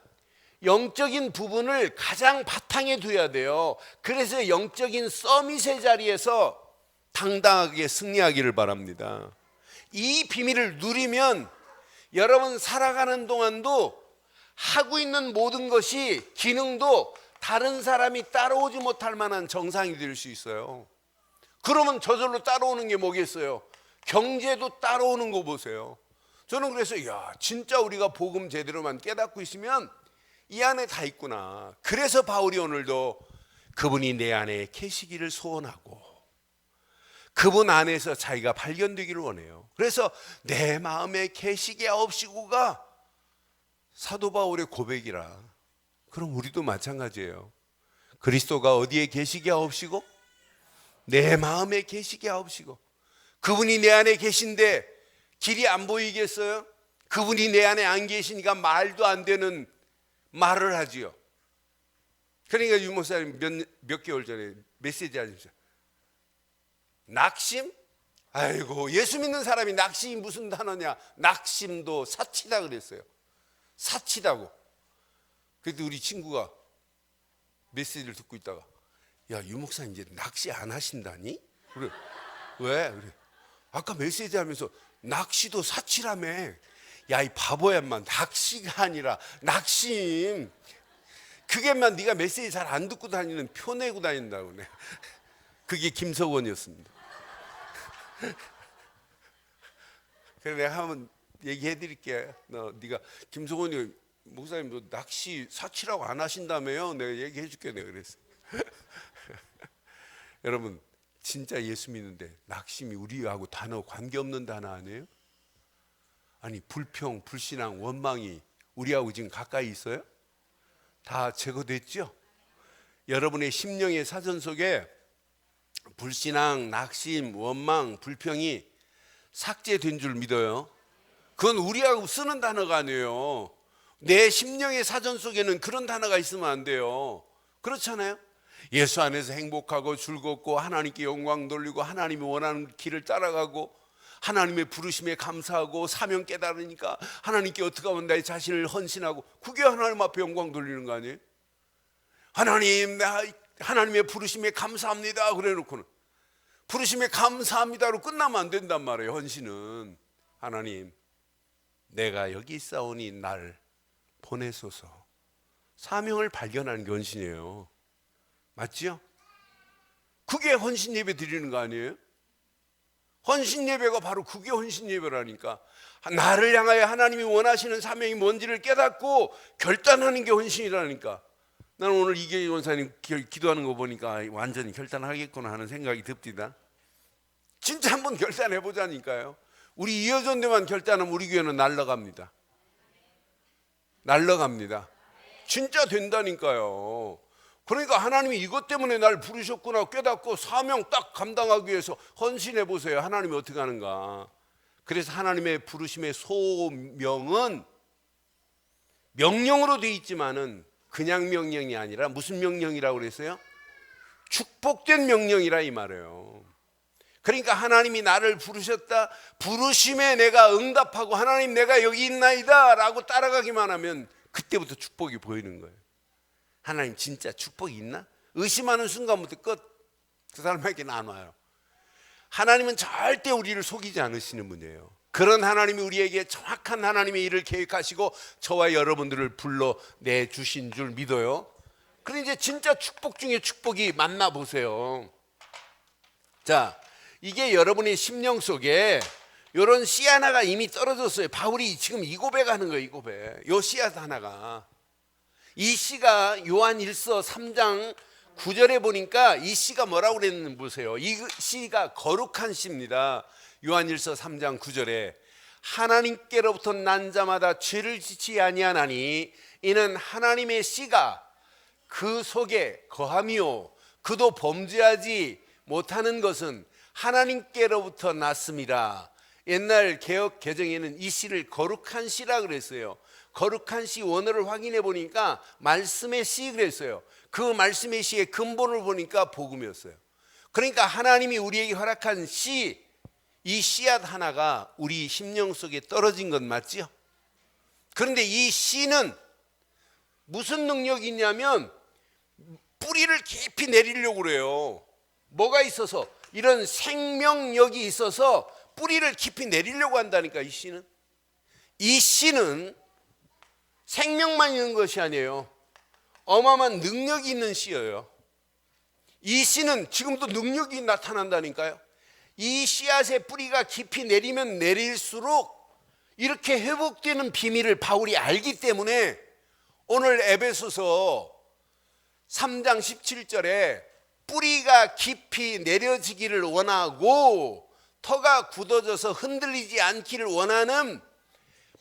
영적인 부분을 가장 바탕에 둬야 돼요. 그래서 영적인 서밋의 자리에서 당당하게 승리하기를 바랍니다. 이 비밀을 누리면 여러분 살아가는 동안도 하고 있는 모든 것이 기능도 다른 사람이 따라오지 못할 만한 정상이 될 수 있어요. 그러면 저절로 따라오는 게 뭐겠어요? 경제도 따라오는 거 보세요. 저는 그래서 야, 진짜 우리가 복음 제대로만 깨닫고 있으면 이 안에 다 있구나. 그래서 바울이 오늘도 그분이 내 안에 계시기를 소원하고 그분 안에서 자기가 발견되기를 원해요. 그래서 내 마음에 계시게 하옵시고가 사도 바울의 고백이라. 그럼 우리도 마찬가지예요. 그리스도가 어디에 계시게 하옵시고 내 마음에 계시게 하옵시고. 그분이 내 안에 계신데 길이 안 보이겠어요? 그분이 내 안에 안 계시니까 말도 안 되는 말을 하지요. 그러니까 유 목사님 몇 개월 전에 메시지 하셨어요. 낙심? 아이고, 예수 믿는 사람이 낙심이 무슨 단어냐? 낙심도 사치다 그랬어요. 사치다고. 그래도 우리 친구가 메시지를 듣고 있다가 야, 유 목사 이제 낚시 안 하신다니? 그래. 왜? 그래. 아까 메시지 하면서 낚시도 사치라며. 야, 이 바보야, 인마. 낚시가 아니라 낙심. 그게만 네가 메시지 잘 안 듣고 다니는 표 내고 다닌다고. 네. 그게 김석원이었습니다. 그래, 내가 한번 얘기해 드릴게. 네가 김석원이 목사님 너 낚시 사치라고 안 하신다며요? 내가 얘기해 줄게. 내가 그랬어. 여러분, 진짜 예수 믿는데 낙심이 우리하고 단어 관계없는 단어 아니에요? 아니, 불평, 불신앙, 원망이 우리하고 지금 가까이 있어요? 다 제거됐죠? 여러분의 심령의 사전 속에 불신앙, 낙심, 원망, 불평이 삭제된 줄 믿어요. 그건 우리하고 쓰는 단어가 아니에요. 내 심령의 사전 속에는 그런 단어가 있으면 안 돼요. 그렇잖아요? 예수 안에서 행복하고 즐겁고 하나님께 영광 돌리고 하나님이 원하는 길을 따라가고 하나님의 부르심에 감사하고 사명 깨달으니까 하나님께 어떻게 하면 나의 자신을 헌신하고, 그게 하나님 앞에 영광 돌리는 거 아니에요? 하나님, 하나님의 부르심에 감사합니다 그래 놓고는 부르심에 감사합니다로 끝나면 안 된단 말이에요. 헌신은 하나님, 내가 여기 있사오니 날 보내소서. 사명을 발견하는 게 헌신이에요. 맞지요? 그게 헌신 예배 드리는 거 아니에요? 헌신 예배가 바로 그게 헌신 예배라니까. 나를 향하여 하나님이 원하시는 사명이 뭔지를 깨닫고 결단하는 게 헌신이라니까. 나는 오늘 이계희 원사님 기도하는 거 보니까 완전히 결단하겠구나 하는 생각이 듭니다. 진짜 한번 결단해 보자니까요. 우리 이어전대만 결단하면 우리 교회는 날아갑니다. 날아갑니다. 진짜 된다니까요. 그러니까 하나님이 이것 때문에 날 부르셨구나 깨닫고 사명 딱 감당하기 위해서 헌신해 보세요. 하나님이 어떻게 하는가. 그래서 하나님의 부르심의 소명은 명령으로 되어 있지만은 그냥 명령이 아니라 무슨 명령이라고 그랬어요? 축복된 명령이라 이 말이에요. 그러니까 하나님이 나를 부르셨다, 부르심에 내가 응답하고 하나님 내가 여기 있나이다 라고 따라가기만 하면 그때부터 축복이 보이는 거예요. 하나님 진짜 축복이 있나? 의심하는 순간부터 끝. 그 사람에게는 안 와요. 하나님은 절대 우리를 속이지 않으시는 분이에요. 그런 하나님이 우리에게 정확한 하나님의 일을 계획하시고 저와 여러분들을 불러내주신 줄 믿어요. 그럼 이제 진짜 축복 중에 축복이 만나보세요. 자, 이게 여러분의 심령 속에 이런 씨 하나가 이미 떨어졌어요. 바울이 지금 이 고백하는 거예요. 이 고백. 요 씨앗 하나가. 이 씨가 요한 1서 3장 9절에 보니까 이 씨가 뭐라고 그랬는지 보세요. 이 씨가 거룩한 씨입니다. 요한 1서 3장 9절에 하나님께로부터 난 자마다 죄를 지지 아니하나니 이는 하나님의 씨가 그 속에 거함이요 그도 범죄하지 못하는 것은 하나님께로부터 났습니다. 옛날 개역 개정에는 이 씨를 거룩한 씨라 그랬어요. 거룩한 씨 원어를 확인해 보니까 말씀의 씨 그랬어요. 그 말씀의 씨의 근본을 보니까 복음이었어요. 그러니까 하나님이 우리에게 허락한 씨, 이 씨앗 하나가 우리 심령 속에 떨어진 건 맞지요? 그런데 이 씨는 무슨 능력이 있냐면 뿌리를 깊이 내리려고 그래요. 뭐가 있어서? 이런 생명력이 있어서 뿌리를 깊이 내리려고 한다니까. 이 씨는 생명만 있는 것이 아니에요. 어마어마한 능력이 있는 씨예요. 이 씨는 지금도 능력이 나타난다니까요. 이 씨앗의 뿌리가 깊이 내리면 내릴수록 이렇게 회복되는 비밀을 바울이 알기 때문에 오늘 에베소서 3장 17절에 뿌리가 깊이 내려지기를 원하고 터가 굳어져서 흔들리지 않기를 원하는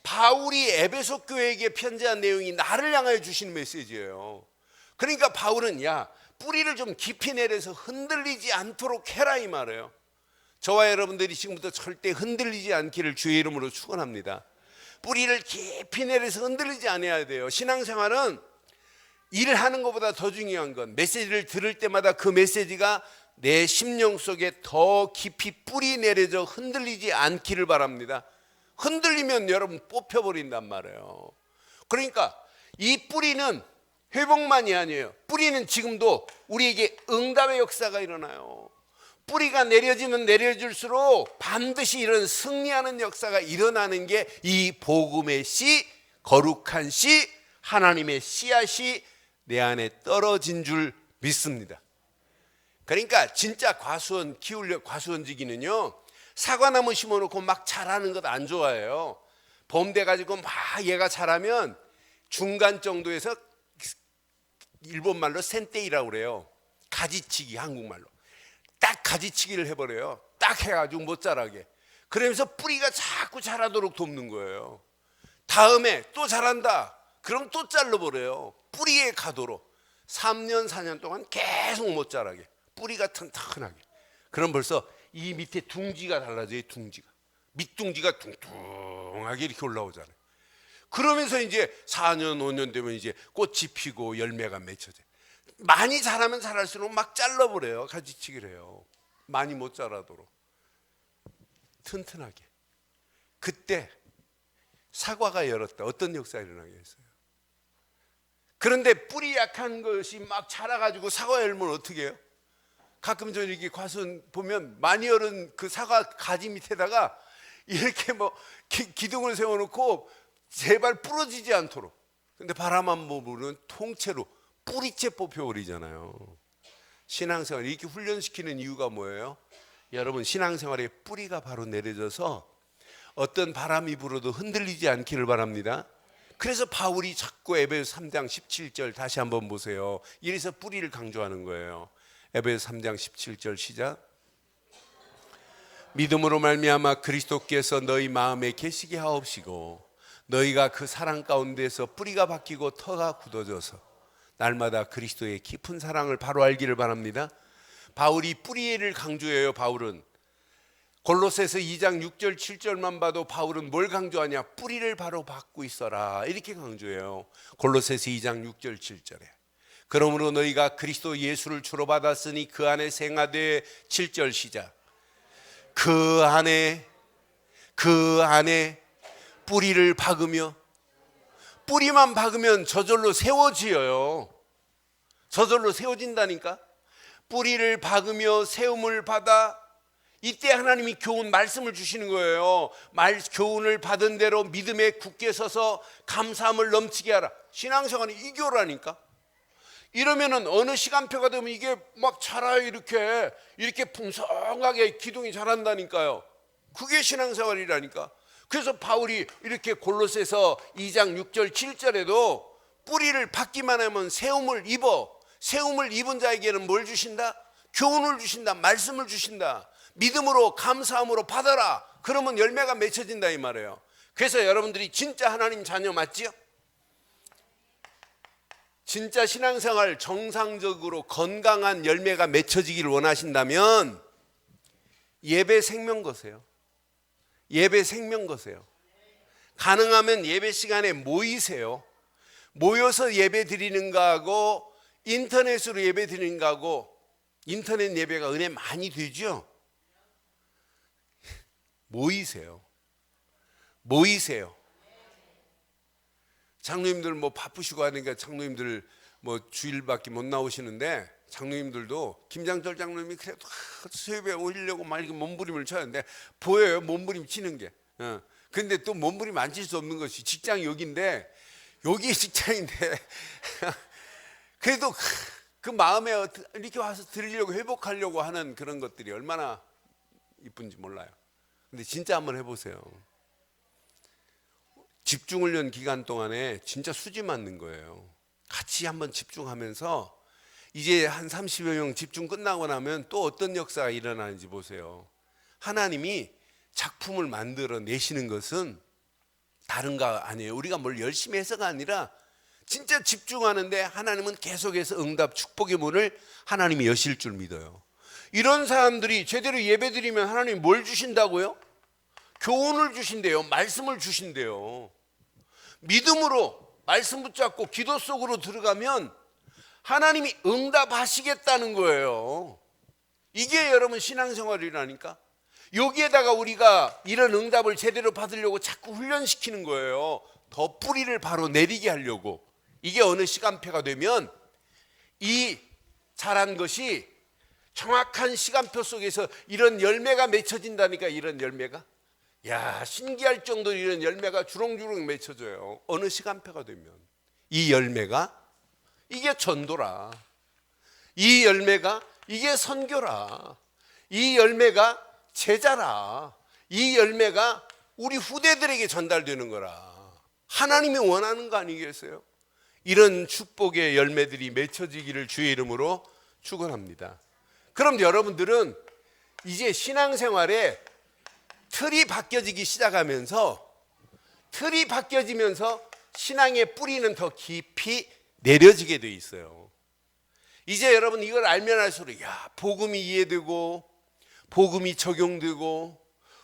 바울이 에베소 교회에게 편지한 내용이 나를 향하여 주신 메시지예요. 그러니까 바울은 야, 뿌리를 좀 깊이 내려서 흔들리지 않도록 해라 이 말이에요. 저와 여러분들이 지금부터 절대 흔들리지 않기를 주의 이름으로 축원합니다. 뿌리를 깊이 내려서 흔들리지 않아야 돼요. 신앙생활은 일을 하는 것보다 더 중요한 건 메시지를 들을 때마다 그 메시지가 내 심령 속에 더 깊이 뿌리 내려져 흔들리지 않기를 바랍니다. 흔들리면 여러분 뽑혀버린단 말이에요. 그러니까 이 뿌리는 회복만이 아니에요. 뿌리는 지금도 우리에게 응답의 역사가 일어나요. 뿌리가 내려지면 내려질수록 반드시 이런 승리하는 역사가 일어나는 게 이 복음의 씨, 거룩한 씨, 하나님의 씨앗이 내 안에 떨어진 줄 믿습니다. 그러니까 진짜 과수원 키우려, 과수원지기는요, 사과나무 심어놓고 막 자라는 것 안 좋아해요. 봄 돼가지고 막 얘가 자라면 중간 정도에서 일본 말로 센테이라고 그래요. 가지치기, 한국말로. 딱 가지치기를 해버려요. 딱 해가지고 못 자라게. 그러면서 뿌리가 자꾸 자라도록 돕는 거예요. 다음에 또 자란다. 그럼 또 잘라버려요. 뿌리에 가도록. 3년, 4년 동안 계속 못 자라게. 뿌리가 튼튼하게. 그럼 벌써 이 밑에 둥지가 달라져요. 둥지가. 밑둥지가 둥둥하게 이렇게 올라오잖아요. 그러면서 이제 4년, 5년 되면 이제 꽃이 피고 열매가 맺혀져요. 많이 자라면 자랄수록 막 잘라버려요. 가지치기를 해요. 많이 못 자라도록. 튼튼하게. 그때 사과가 열었다. 어떤 역사가 일어나겠어요? 그런데 뿌리 약한 것이 막 자라가지고 사과 열면 어떻게 해요? 가끔 저 이렇게 과수원 보면 많이 열은 그 사과 가지 밑에다가 이렇게 뭐 기둥을 세워놓고 제발 부러지지 않도록. 근데 바람만 불면 통째로 뿌리째 뽑혀버리잖아요. 신앙생활 이렇게 훈련시키는 이유가 뭐예요? 여러분 신앙생활에 뿌리가 바로 내려져서 어떤 바람이 불어도 흔들리지 않기를 바랍니다. 그래서 바울이 자꾸 에베소 3장 17절 다시 한번 보세요. 이래서 뿌리를 강조하는 거예요. 에베소 3장 17절 시작. 믿음으로 말미암아 그리스도께서 너희 마음에 계시게 하옵시고 너희가 그 사랑 가운데서 뿌리가 바뀌고 터가 굳어져서 날마다 그리스도의 깊은 사랑을 바로 알기를 바랍니다. 바울이 뿌리를 강조해요. 바울은 골로새서 2장 6절 7절만 봐도 바울은 뭘 강조하냐? 뿌리를 바로 받고 있어라 이렇게 강조해요. 골로새서 2장 6절 7절에 그러므로 너희가 그리스도 예수를 주로 받았으니 그 안에 생하되 7절 시작. 그 안에 뿌리를 박으며 뿌리만 박으면 저절로 세워지어요. 저절로 세워진다니까. 뿌리를 박으며 세움을 받아 이때 하나님이 교훈 말씀을 주시는 거예요. 교훈을 받은 대로 믿음에 굳게 서서 감사함을 넘치게 하라. 신앙생활이 이교라니까. 이러면은 어느 시간표가 되면 이게 막 자라요. 이렇게 풍성하게 기둥이 자란다니까요. 그게 신앙생활이라니까. 그래서 바울이 이렇게 골로새서 2장 6절 7절에도 뿌리를 받기만 하면 세움을 입어. 세움을 입은 자에게는 뭘 주신다? 교훈을 주신다. 말씀을 주신다. 믿음으로 감사함으로 받아라. 그러면 열매가 맺혀진다 이 말이에요. 그래서 여러분들이 진짜 하나님 자녀 맞지요? 진짜 신앙생활 정상적으로 건강한 열매가 맺혀지기를 원하신다면 예배 생명 거세요. 예배 생명 거세요. 가능하면 예배 시간에 모이세요. 모여서 예배 드리는 거하고 인터넷으로 예배 드리는 거하고 인터넷 예배가 은혜 많이 되죠? 모이세요. 장로님들 뭐 바쁘시고 하니까 장로님들 뭐 주일밖에 못 나오시는데 장로님들도 김장철 장로님이 그래도 수요일에 오시려고 막 이렇게 몸부림을 쳐는데 보여요. 몸부림 치는 게. 근데 또 몸부림 안 칠 수 없는 것이 직장이 여기인데 여기 직장인데 그래도 그 마음에 이렇게 와서 드리려고 회복하려고 하는 그런 것들이 얼마나 이쁜지 몰라요. 근데 진짜 한번 해보세요. 집중훈련 기간 동안에 진짜 수지 맞는 거예요. 같이 한번 집중하면서 이제 한 30여 명 집중 끝나고 나면 또 어떤 역사가 일어나는지 보세요. 하나님이 작품을 만들어 내시는 것은 다른 거 아니에요. 우리가 뭘 열심히 해서가 아니라 진짜 집중하는데 하나님은 계속해서 응답 축복의 문을 하나님이 여실 줄 믿어요. 이런 사람들이 제대로 예배드리면 하나님이 뭘 주신다고요? 교훈을 주신대요. 말씀을 주신대요. 믿음으로 말씀 붙잡고 기도 속으로 들어가면 하나님이 응답하시겠다는 거예요. 이게 여러분 신앙생활이라니까. 여기에다가 우리가 이런 응답을 제대로 받으려고 자꾸 훈련시키는 거예요. 더 뿌리를 바로 내리게 하려고. 이게 어느 시간표가 되면 이 자란 것이 정확한 시간표 속에서 이런 열매가 맺혀진다니까. 이런 열매가, 야, 신기할 정도로 이런 열매가 주렁주렁 맺혀져요. 어느 시간표가 되면 이 열매가 이게 전도라, 이 열매가 이게 선교라, 이 열매가 제자라, 이 열매가 우리 후대들에게 전달되는 거라. 하나님이 원하는 거 아니겠어요? 이런 축복의 열매들이 맺혀지기를 주의 이름으로 축원합니다. 그럼 여러분들은 이제 신앙생활에 틀이 바뀌어지기 시작하면서, 틀이 바뀌어지면서 신앙의 뿌리는 더 깊이 내려지게 돼 있어요. 이제 여러분 이걸 알면 알수록, 야, 복음이 이해되고 복음이 적용되고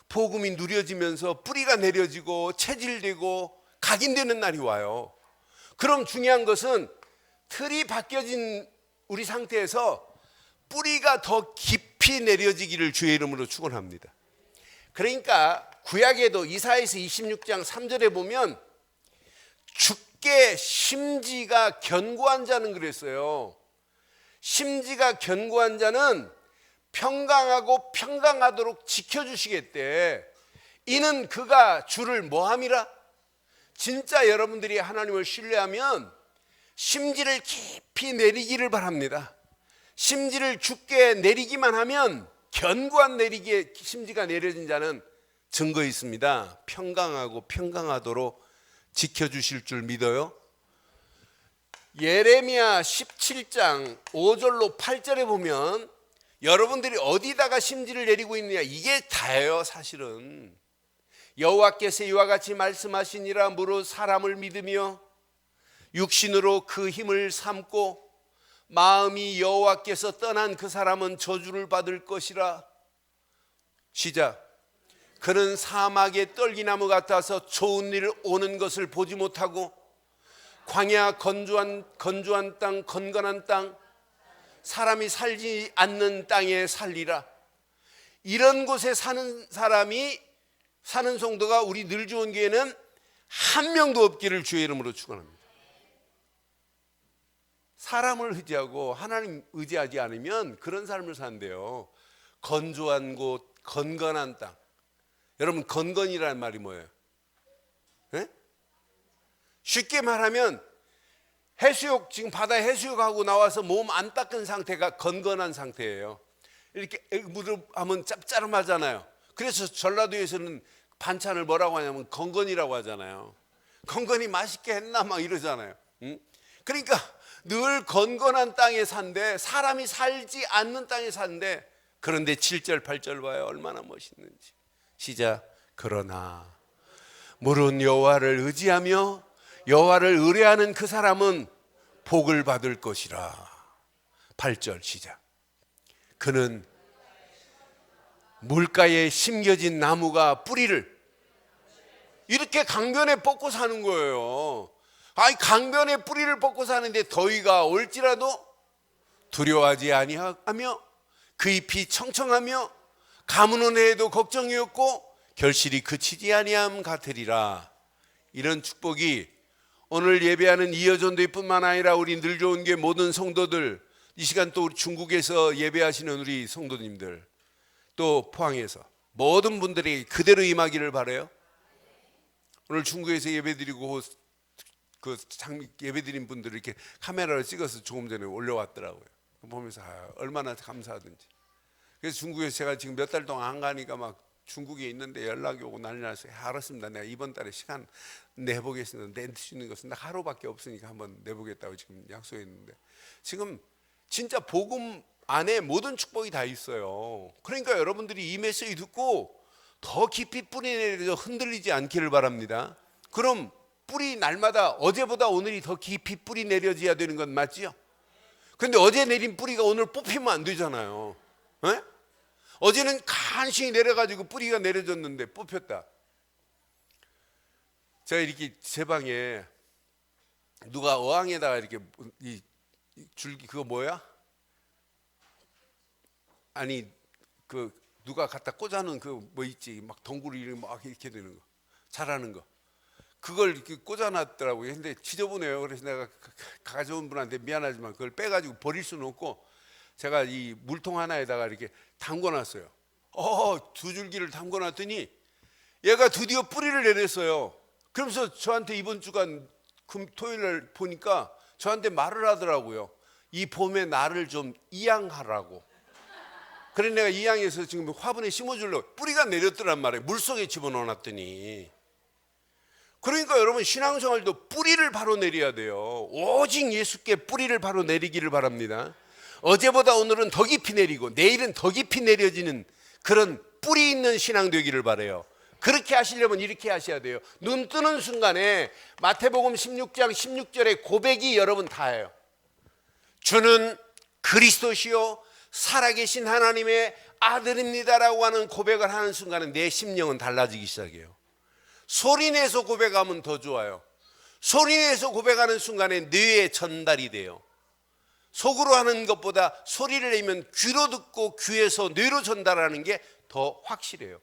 복음이 누려지면서 뿌리가 내려지고 체질되고 각인되는 날이 와요. 그럼 중요한 것은 틀이 바뀌어진 우리 상태에서 뿌리가 더 깊이 내려지기를 주의 이름으로 축원합니다. 그러니까 구약에도 이사야서 26장 3절에 보면 주께 심지가 견고한 자는 그랬어요. 심지가 견고한 자는 평강하고 평강하도록 지켜주시겠대. 이는 그가 주를 뭐함이라? 진짜 여러분들이 하나님을 신뢰하면 심지를 깊이 내리기를 바랍니다. 심지를 주께 내리기만 하면 견고한 내리기에 심지가 내려진 자는 증거 있습니다. 평강하고 평강하도록 지켜주실 줄 믿어요. 예레미야 17장 5절로 8절에 보면 여러분들이 어디다가 심지를 내리고 있느냐, 이게 다예요. 사실은 여호와께서 이와 같이 말씀하시니라. 무릇 사람을 믿으며 육신으로 그 힘을 삼고 마음이 여호와께서 떠난 그 사람은 저주를 받을 것이라. 시작. 그는 사막의 떨기나무 같아서 좋은 일 오는 것을 보지 못하고 광야 건조한 땅, 건건한 땅, 사람이 살지 않는 땅에 살리라. 이런 곳에 사는 사람이, 사는 성도가 우리 늘주원교회는 한 명도 없기를 주의 이름으로 축원합니다. 사람을 의지하고 하나님 의지하지 않으면 그런 삶을 산대요. 건조한 곳, 건건한 땅. 여러분, 건건이라는 말이 뭐예요? 네? 쉽게 말하면 해수욕, 지금 바다에 해수욕하고 나와서 몸 안 닦은 상태가 건건한 상태예요. 이렇게 무릎 하면 짭짤하잖아요. 그래서 전라도에서는 반찬을 뭐라고 하냐면 건건이라고 하잖아요. 건건이 맛있게 했나 막 이러잖아요. 그러니까 늘 건건한 땅에 산데, 사람이 살지 않는 땅에 산데, 그런데 7절 8절 봐요. 얼마나 멋있는지. 시작. 그러나 물은 여호와를 의지하며 여호와를 의뢰하는 그 사람은 복을 받을 것이라. 8절 시작. 그는 물가에 심겨진 나무가 뿌리를 이렇게 강변에 뻗고 사는 거예요. 아니, 강변에 뿌리를 뻗고 사는데 더위가 올지라도 두려워하지 아니하며 그 잎이 청청하며 가뭄은 해도 걱정이 없고 결실이 그치지 아니함 같으리라. 이런 축복이 오늘 예배하는 이여전도회뿐만 아니라 우리 늘좋은교회 모든 성도들, 이 시간 또 우리 중국에서 예배하시는 우리 성도님들, 또 포항에서 모든 분들에게 그대로 임하기를 바라요. 오늘 중국에서 예배드리고 그 예배드린 분들을 이렇게 카메라를 찍어서 조금 전에 올려왔더라고요. 보면서 얼마나 감사하든지. 그래서 중국에서 제가 지금 몇 달 동안 안 가니까 막 중국에 있는데 연락이 오고 난리 나서 알았습니다. 내가 이번 달에 시간 내보겠습니다. 낼 수 있는 것은 나 하루밖에 없으니까 한번 내보겠다고 지금 약속했는데, 지금 진짜 복음 안에 모든 축복이 다 있어요. 그러니까 여러분들이 이 메시지 듣고 더 깊이 뿌리 내려서 흔들리지 않기를 바랍니다. 그럼 뿌리 날마다 어제보다 오늘이 더 깊이 뿌리 내려져야 되는 건 맞지요? 근데 어제 내린 뿌리가 오늘 뽑히면 안 되잖아요. 에? 어제는 간신히 내려가지고 뿌리가 내려졌는데 뽑혔다. 제가 이렇게 제 방에 누가 어항에다가 이렇게 이 줄기 그거 뭐야? 아니 그 누가 갖다 꽂아놓은 그 뭐 있지, 막 덩굴이 막 이렇게 되는 거, 자라는 거. 그걸 이렇게 꽂아놨더라고요. 근데 지저분해요. 그래서 내가 가져온 분한테 미안하지만 그걸 빼가지고 버릴 수는 없고 제가 이 물통 하나에다가 이렇게 담궈놨어요. 두 줄기를 담궈놨더니 얘가 드디어 뿌리를 내렸어요. 그러면서 저한테 이번 주간 토요일 날 보니까 저한테 말을 하더라고요. 이 봄에 나를 좀 이양하라고. 그래 내가 이양해서 지금 화분에 심어주려고 뿌리가 내렸더란 말이에요. 물속에 집어넣어놨더니. 그러니까 여러분 신앙생활도 뿌리를 바로 내려야 돼요. 오직 예수께 뿌리를 바로 내리기를 바랍니다. 어제보다 오늘은 더 깊이 내리고 내일은 더 깊이 내려지는 그런 뿌리 있는 신앙 되기를 바라요. 그렇게 하시려면 이렇게 하셔야 돼요. 눈 뜨는 순간에 마태복음 16장 16절의 고백이 여러분 다예요. 주는 그리스도시요 살아계신 하나님의 아들입니다라고 하는 고백을 하는 순간에 내 심령은 달라지기 시작해요. 소리내서 고백하면 더 좋아요. 소리내서 고백하는 순간에 뇌에 전달이 돼요. 속으로 하는 것보다 소리를 내면 귀로 듣고 귀에서 뇌로 전달하는 게 더 확실해요.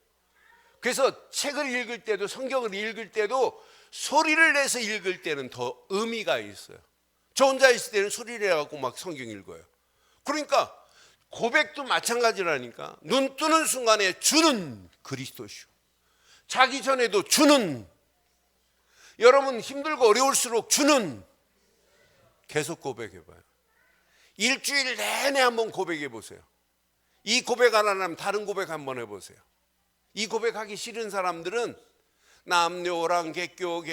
그래서 책을 읽을 때도 성경을 읽을 때도 소리를 내서 읽을 때는 더 의미가 있어요. 저 혼자 있을 때는 소리를 내갖고 막 성경 읽어요. 그러니까 고백도 마찬가지라니까. 눈 뜨는 순간에 주는 그리스도시오. 자기 전에도 주는, 여러분 힘들고 어려울수록 주는 계속 고백해봐요. 일주일 내내 한번 고백해보세요. 이 고백 안 하면 다른 고백 한번 해보세요. 이 고백하기 싫은 사람들은 남녀랑 개교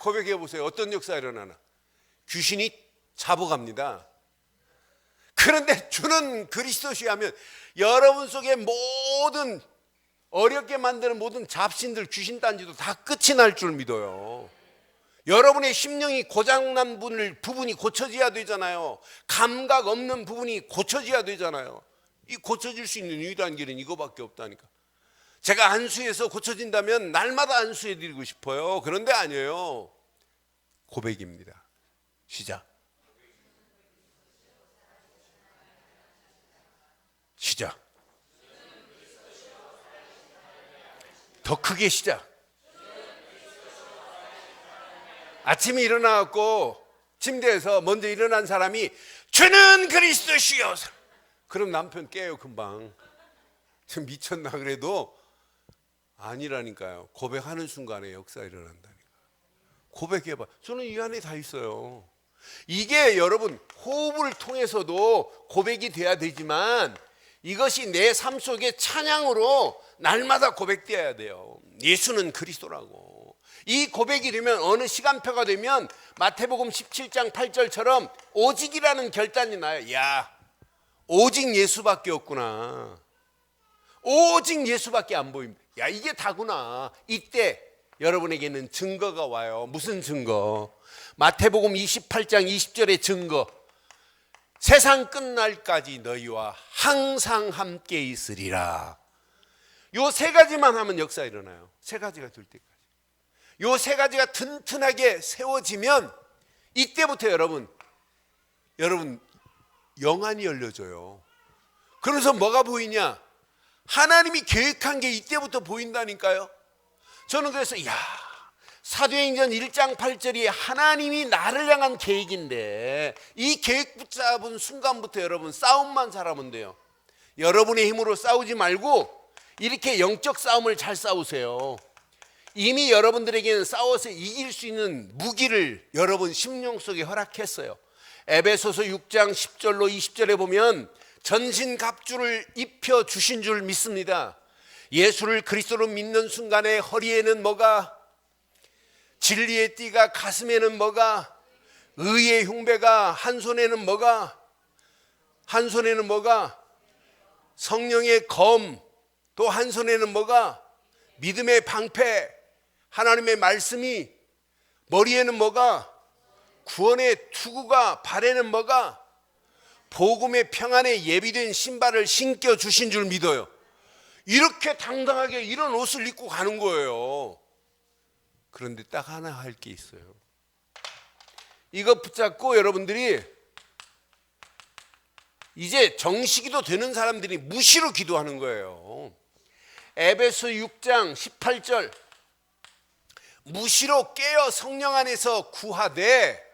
고백해보세요. 어떤 역사가 일어나나. 귀신이 잡아갑니다. 그런데 주는 그리스도시 하면 여러분 속에 모든 어렵게 만드는 모든 잡신들 귀신 딴지도 다 끝이 날 줄 믿어요. 여러분의 심령이 고장난 부분이 고쳐져야 되잖아요. 감각 없는 부분이 고쳐져야 되잖아요. 이 고쳐질 수 있는 유일한 길은 이거밖에 없다니까. 제가 안수해서 고쳐진다면 날마다 안수해 드리고 싶어요. 그런데 아니에요. 고백입니다. 시작. 더 크게 시작. 아침에 일어나갖고 침대에서 먼저 일어난 사람이 주는 그리스도시여. 그럼 남편 깨요 금방. 지금 미쳤나 그래도 아니라니까요. 고백하는 순간에 역사 일어난다니까. 고백해봐. 저는 이 안에 다 있어요. 이게 여러분 호흡을 통해서도 고백이 돼야 되지만 이것이 내 삶 속에 찬양으로 날마다 고백되어야 돼요. 예수는 그리스도라고. 이 고백이 되면 어느 시간표가 되면 마태복음 17장 8절처럼 오직이라는 결단이 나요. 야, 오직 예수밖에 없구나. 오직 예수밖에 안 보입니다. 야, 이게 다구나. 이때 여러분에게는 증거가 와요. 무슨 증거? 마태복음 28장 20절의 증거. 세상 끝날까지 너희와 항상 함께 있으리라. 요 세 가지만 하면 역사 일어나요. 세 가지가 될 때까지. 요 세 가지가 튼튼하게 세워지면 이때부터 여러분 영안이 열려져요. 그래서 뭐가 보이냐? 하나님이 계획한 게 이때부터 보인다니까요. 저는 그래서 사도행전 1장 8절이 하나님이 나를 향한 계획인데 이 계획 붙잡은 순간부터 여러분 싸움만 잘하면 돼요. 여러분의 힘으로 싸우지 말고 이렇게 영적 싸움을 잘 싸우세요. 이미 여러분들에게는 싸워서 이길 수 있는 무기를 여러분 심령 속에 허락했어요. 에베소서 6장 10절로 20절에 보면 전신갑주를 입혀 주신 줄 믿습니다. 예수를 그리스도로 믿는 순간에 허리에는 뭐가? 진리의 띠가 가슴에는 뭐가? 의의 흉배가 한 손에는 뭐가? 한 손에는 뭐가? 성령의 검. 또 한 손에는 뭐가? 믿음의 방패. 하나님의 말씀이. 머리에는 뭐가? 구원의 투구가. 발에는 뭐가? 복음의 평안에 예비된 신발을 신겨 주신 줄 믿어요. 이렇게 당당하게 이런 옷을 입고 가는 거예요. 그런데 딱 하나 할 게 있어요. 이거 붙잡고 여러분들이 이제 정식이도 되는 사람들이 무시로 기도하는 거예요. 에베소 6장 18절 무시로 깨어 성령 안에서 구하되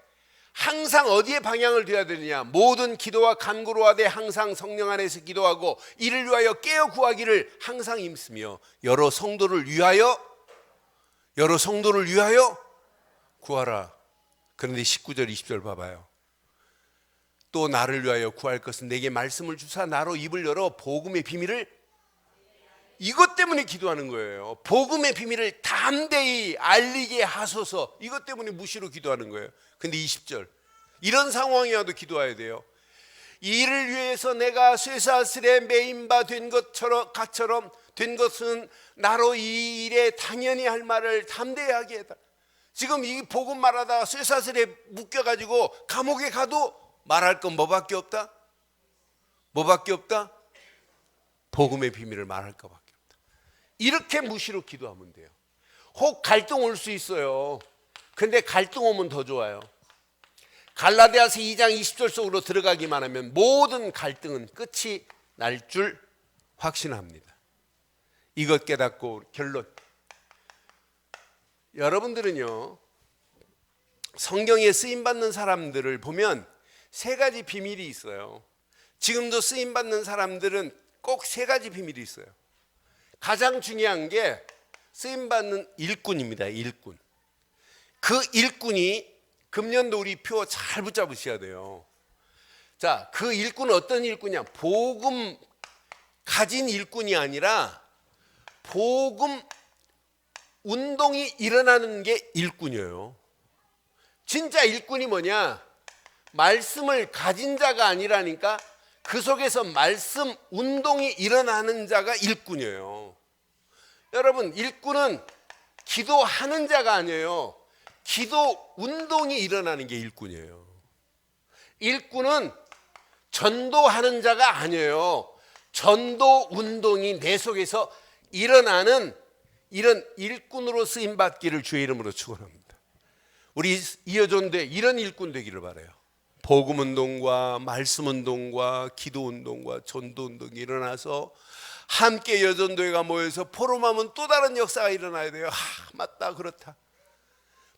항상 어디에 방향을 둬야 되느냐? 모든 기도와 간구로 하되 항상 성령 안에서 기도하고 이를 위하여 깨어 구하기를 항상 힘쓰며 여러 성도를 위하여 구하라. 그런데 19절 20절 봐봐요. 또 나를 위하여 구할 것은 내게 말씀을 주사 나로 입을 열어 복음의 비밀을, 이것 때문에 기도하는 거예요. 복음의 비밀을 담대히 알리게 하소서. 이것 때문에 무시로 기도하는 거예요. 근데 20절, 이런 상황이 와도 기도해야 돼요. 이를 위해서 내가 쇠사슬에 매인 바 된 것처럼 된 것은 나로 이 일에 당연히 할 말을 담대히 하게 해다. 지금 이 복음 말하다가 쇠사슬에 묶여가지고 감옥에 가도 말할 건 뭐밖에 없다? 복음의 비밀을 말할 것밖에 없다. 이렇게 무시로 기도하면 돼요. 혹 갈등 올 수 있어요. 근데 갈등 오면 더 좋아요. 갈라디아서 2장 20절 속으로 들어가기만 하면 모든 갈등은 끝이 날 줄 확신합니다. 이것 깨닫고 결론. 여러분들은요, 성경에 쓰임받는 사람들을 보면 세 가지 비밀이 있어요. 지금도 쓰임받는 사람들은 꼭 세 가지 비밀이 있어요. 가장 중요한 게 쓰임받는 일꾼입니다. 일꾼. 그 일꾼이, 금년도 우리 표 잘 붙잡으셔야 돼요. 자, 그 일꾼은 어떤 일꾼이냐? 복음 가진 일꾼이 아니라 복음 운동이 일어나는 게 일꾼이에요. 진짜 일꾼이 뭐냐? 말씀을 가진 자가 아니라니까 그 속에서 말씀 운동이 일어나는 자가 일꾼이에요. 여러분, 일꾼은 기도하는 자가 아니에요. 기도 운동이 일어나는 게 일꾼이에요. 일꾼은 전도하는 자가 아니에요. 전도 운동이 내 속에서 일어나는 이런 일꾼으로 쓰임받기를 주의 이름으로 축원합니다. 우리 이어전대 이런 일꾼 되기를 바라요. 복음 운동과 말씀 운동과 기도 운동과 전도 운동이 일어나서 함께 여전도회가 모여서 포럼하면 또 다른 역사가 일어나야 돼요. 맞다, 그렇다.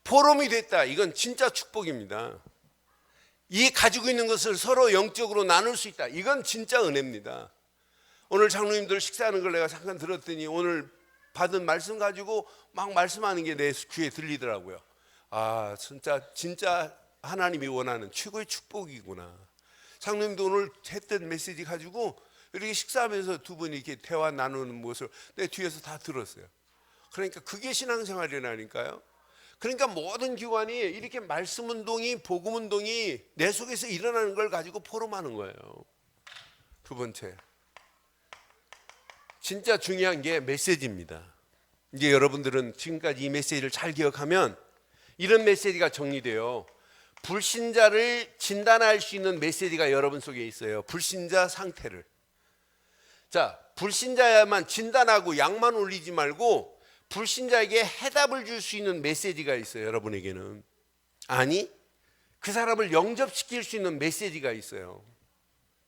포럼이 됐다. 이건 진짜 축복입니다. 이 가지고 있는 것을 서로 영적으로 나눌 수 있다. 이건 진짜 진짜 오늘 장로님들 식사하는 걸 내가 잠깐 들었더니 오늘 받은 말씀 가지고 막 말씀하는 게 내 귀에 들리더라고요. 진짜 하나님이 원하는 최고의 축복이구나. 장로님도 오늘 했던 메시지 가지고 이렇게 식사하면서 두 분이 이렇게 대화 나누는 모습을 내 뒤에서 다 들었어요. 그러니까 그게 신앙생활이라니까요. 그러니까 모든 기관이 이렇게 말씀 운동이, 복음 운동이 내 속에서 일어나는 걸 가지고 포럼하는 거예요. 두 번째, 진짜 중요한 게 메시지입니다. 이제 여러분들은 지금까지 이 메시지를 잘 기억하면 이런 메시지가 정리돼요. 불신자를 진단할 수 있는 메시지가 여러분 속에 있어요. 불신자 상태를. 자, 불신자야만 진단하고 약만 올리지 말고 불신자에게 해답을 줄 수 있는 메시지가 있어요. 여러분에게는. 아니, 그 사람을 영접시킬 수 있는 메시지가 있어요.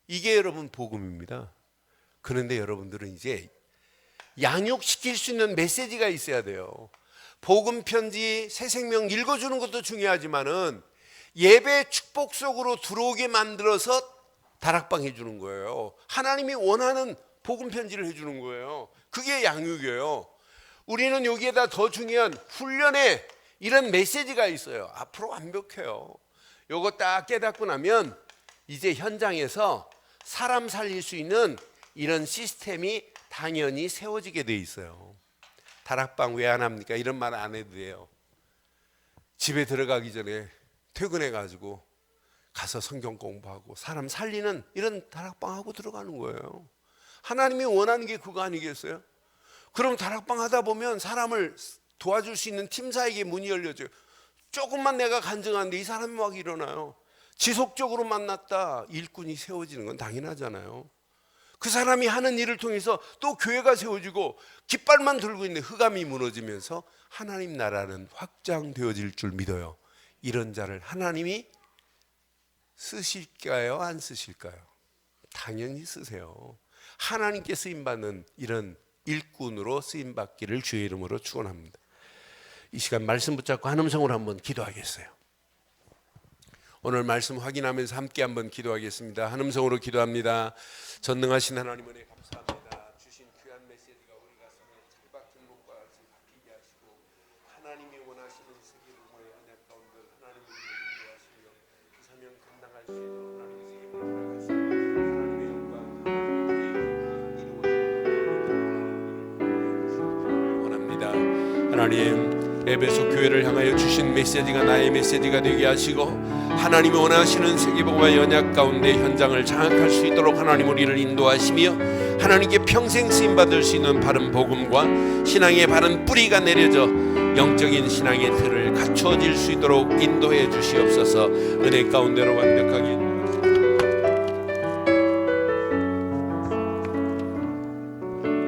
이게 여러분 복음입니다. 그런데 여러분들은 이제 양육시킬 수 있는 메시지가 있어야 돼요. 복음 편지, 새 생명 읽어주는 것도 중요하지만은 예배 축복 속으로 들어오게 만들어서 다락방 해주는 거예요. 하나님이 원하는 복음 편지를 해주는 거예요. 그게 양육이에요. 우리는 여기에다 더 중요한 훈련에 이런 메시지가 있어요. 앞으로 완벽해요. 요거 딱 깨닫고 나면 이제 현장에서 사람 살릴 수 있는 이런 시스템이 당연히 세워지게 돼 있어요. 다락방 왜 안 합니까? 이런 말 안 해도 돼요. 집에 들어가기 전에 퇴근해가지고 가서 성경 공부하고 사람 살리는 이런 다락방 하고 들어가는 거예요. 하나님이 원하는 게 그거 아니겠어요? 그럼 다락방 하다 보면 사람을 도와줄 수 있는 팀사에게 문이 열려져요. 조금만 내가 간증하는데 이 사람이 막 일어나요. 지속적으로 만났다. 일꾼이 세워지는 건 당연하잖아요. 그 사람이 하는 일을 통해서 또 교회가 세워지고 깃발만 들고 있는 흑암이 무너지면서 하나님 나라는 확장되어질 줄 믿어요. 이런 자를 하나님이 쓰실까요? 안 쓰실까요? 당연히 쓰세요. 하나님께 쓰임받는 이런 일꾼으로 쓰임받기를 주의 이름으로 축원합니다. 이 시간 말씀 붙잡고 한 음성으로 한번 기도하겠어요. 오늘 말씀 확인하면서 함께 한번 기도하겠습니다. 한 음성으로 기도합니다. 전능하신 하나님 은혜 감사합니다. 주신 귀한 메시지가 우리 가슴에 찰박힌 목과 같이 박히게 하시고 하나님이 원하시는 세계복음의 언약 가운데 하나님이 인도하시며 그 사명 감당할 수 있도록 하나님의 세계복음을 원합니다. 하나님, 에베소 교회를 향하여 주신 메시지가 나의 메시지가 되게 하시고 하나님이 원하시는 세계복음의 언약 가운데 현장을 장악할 수 있도록 하나님 우리를 인도하시며 하나님께 평생 쓰임받을 수 있는 바른 복음과 신앙의 바른 뿌리가 내려져 영적인 신앙의 틀을 갖추어질 수 있도록 인도해 주시옵소서. 은혜 가운데로 완벽하게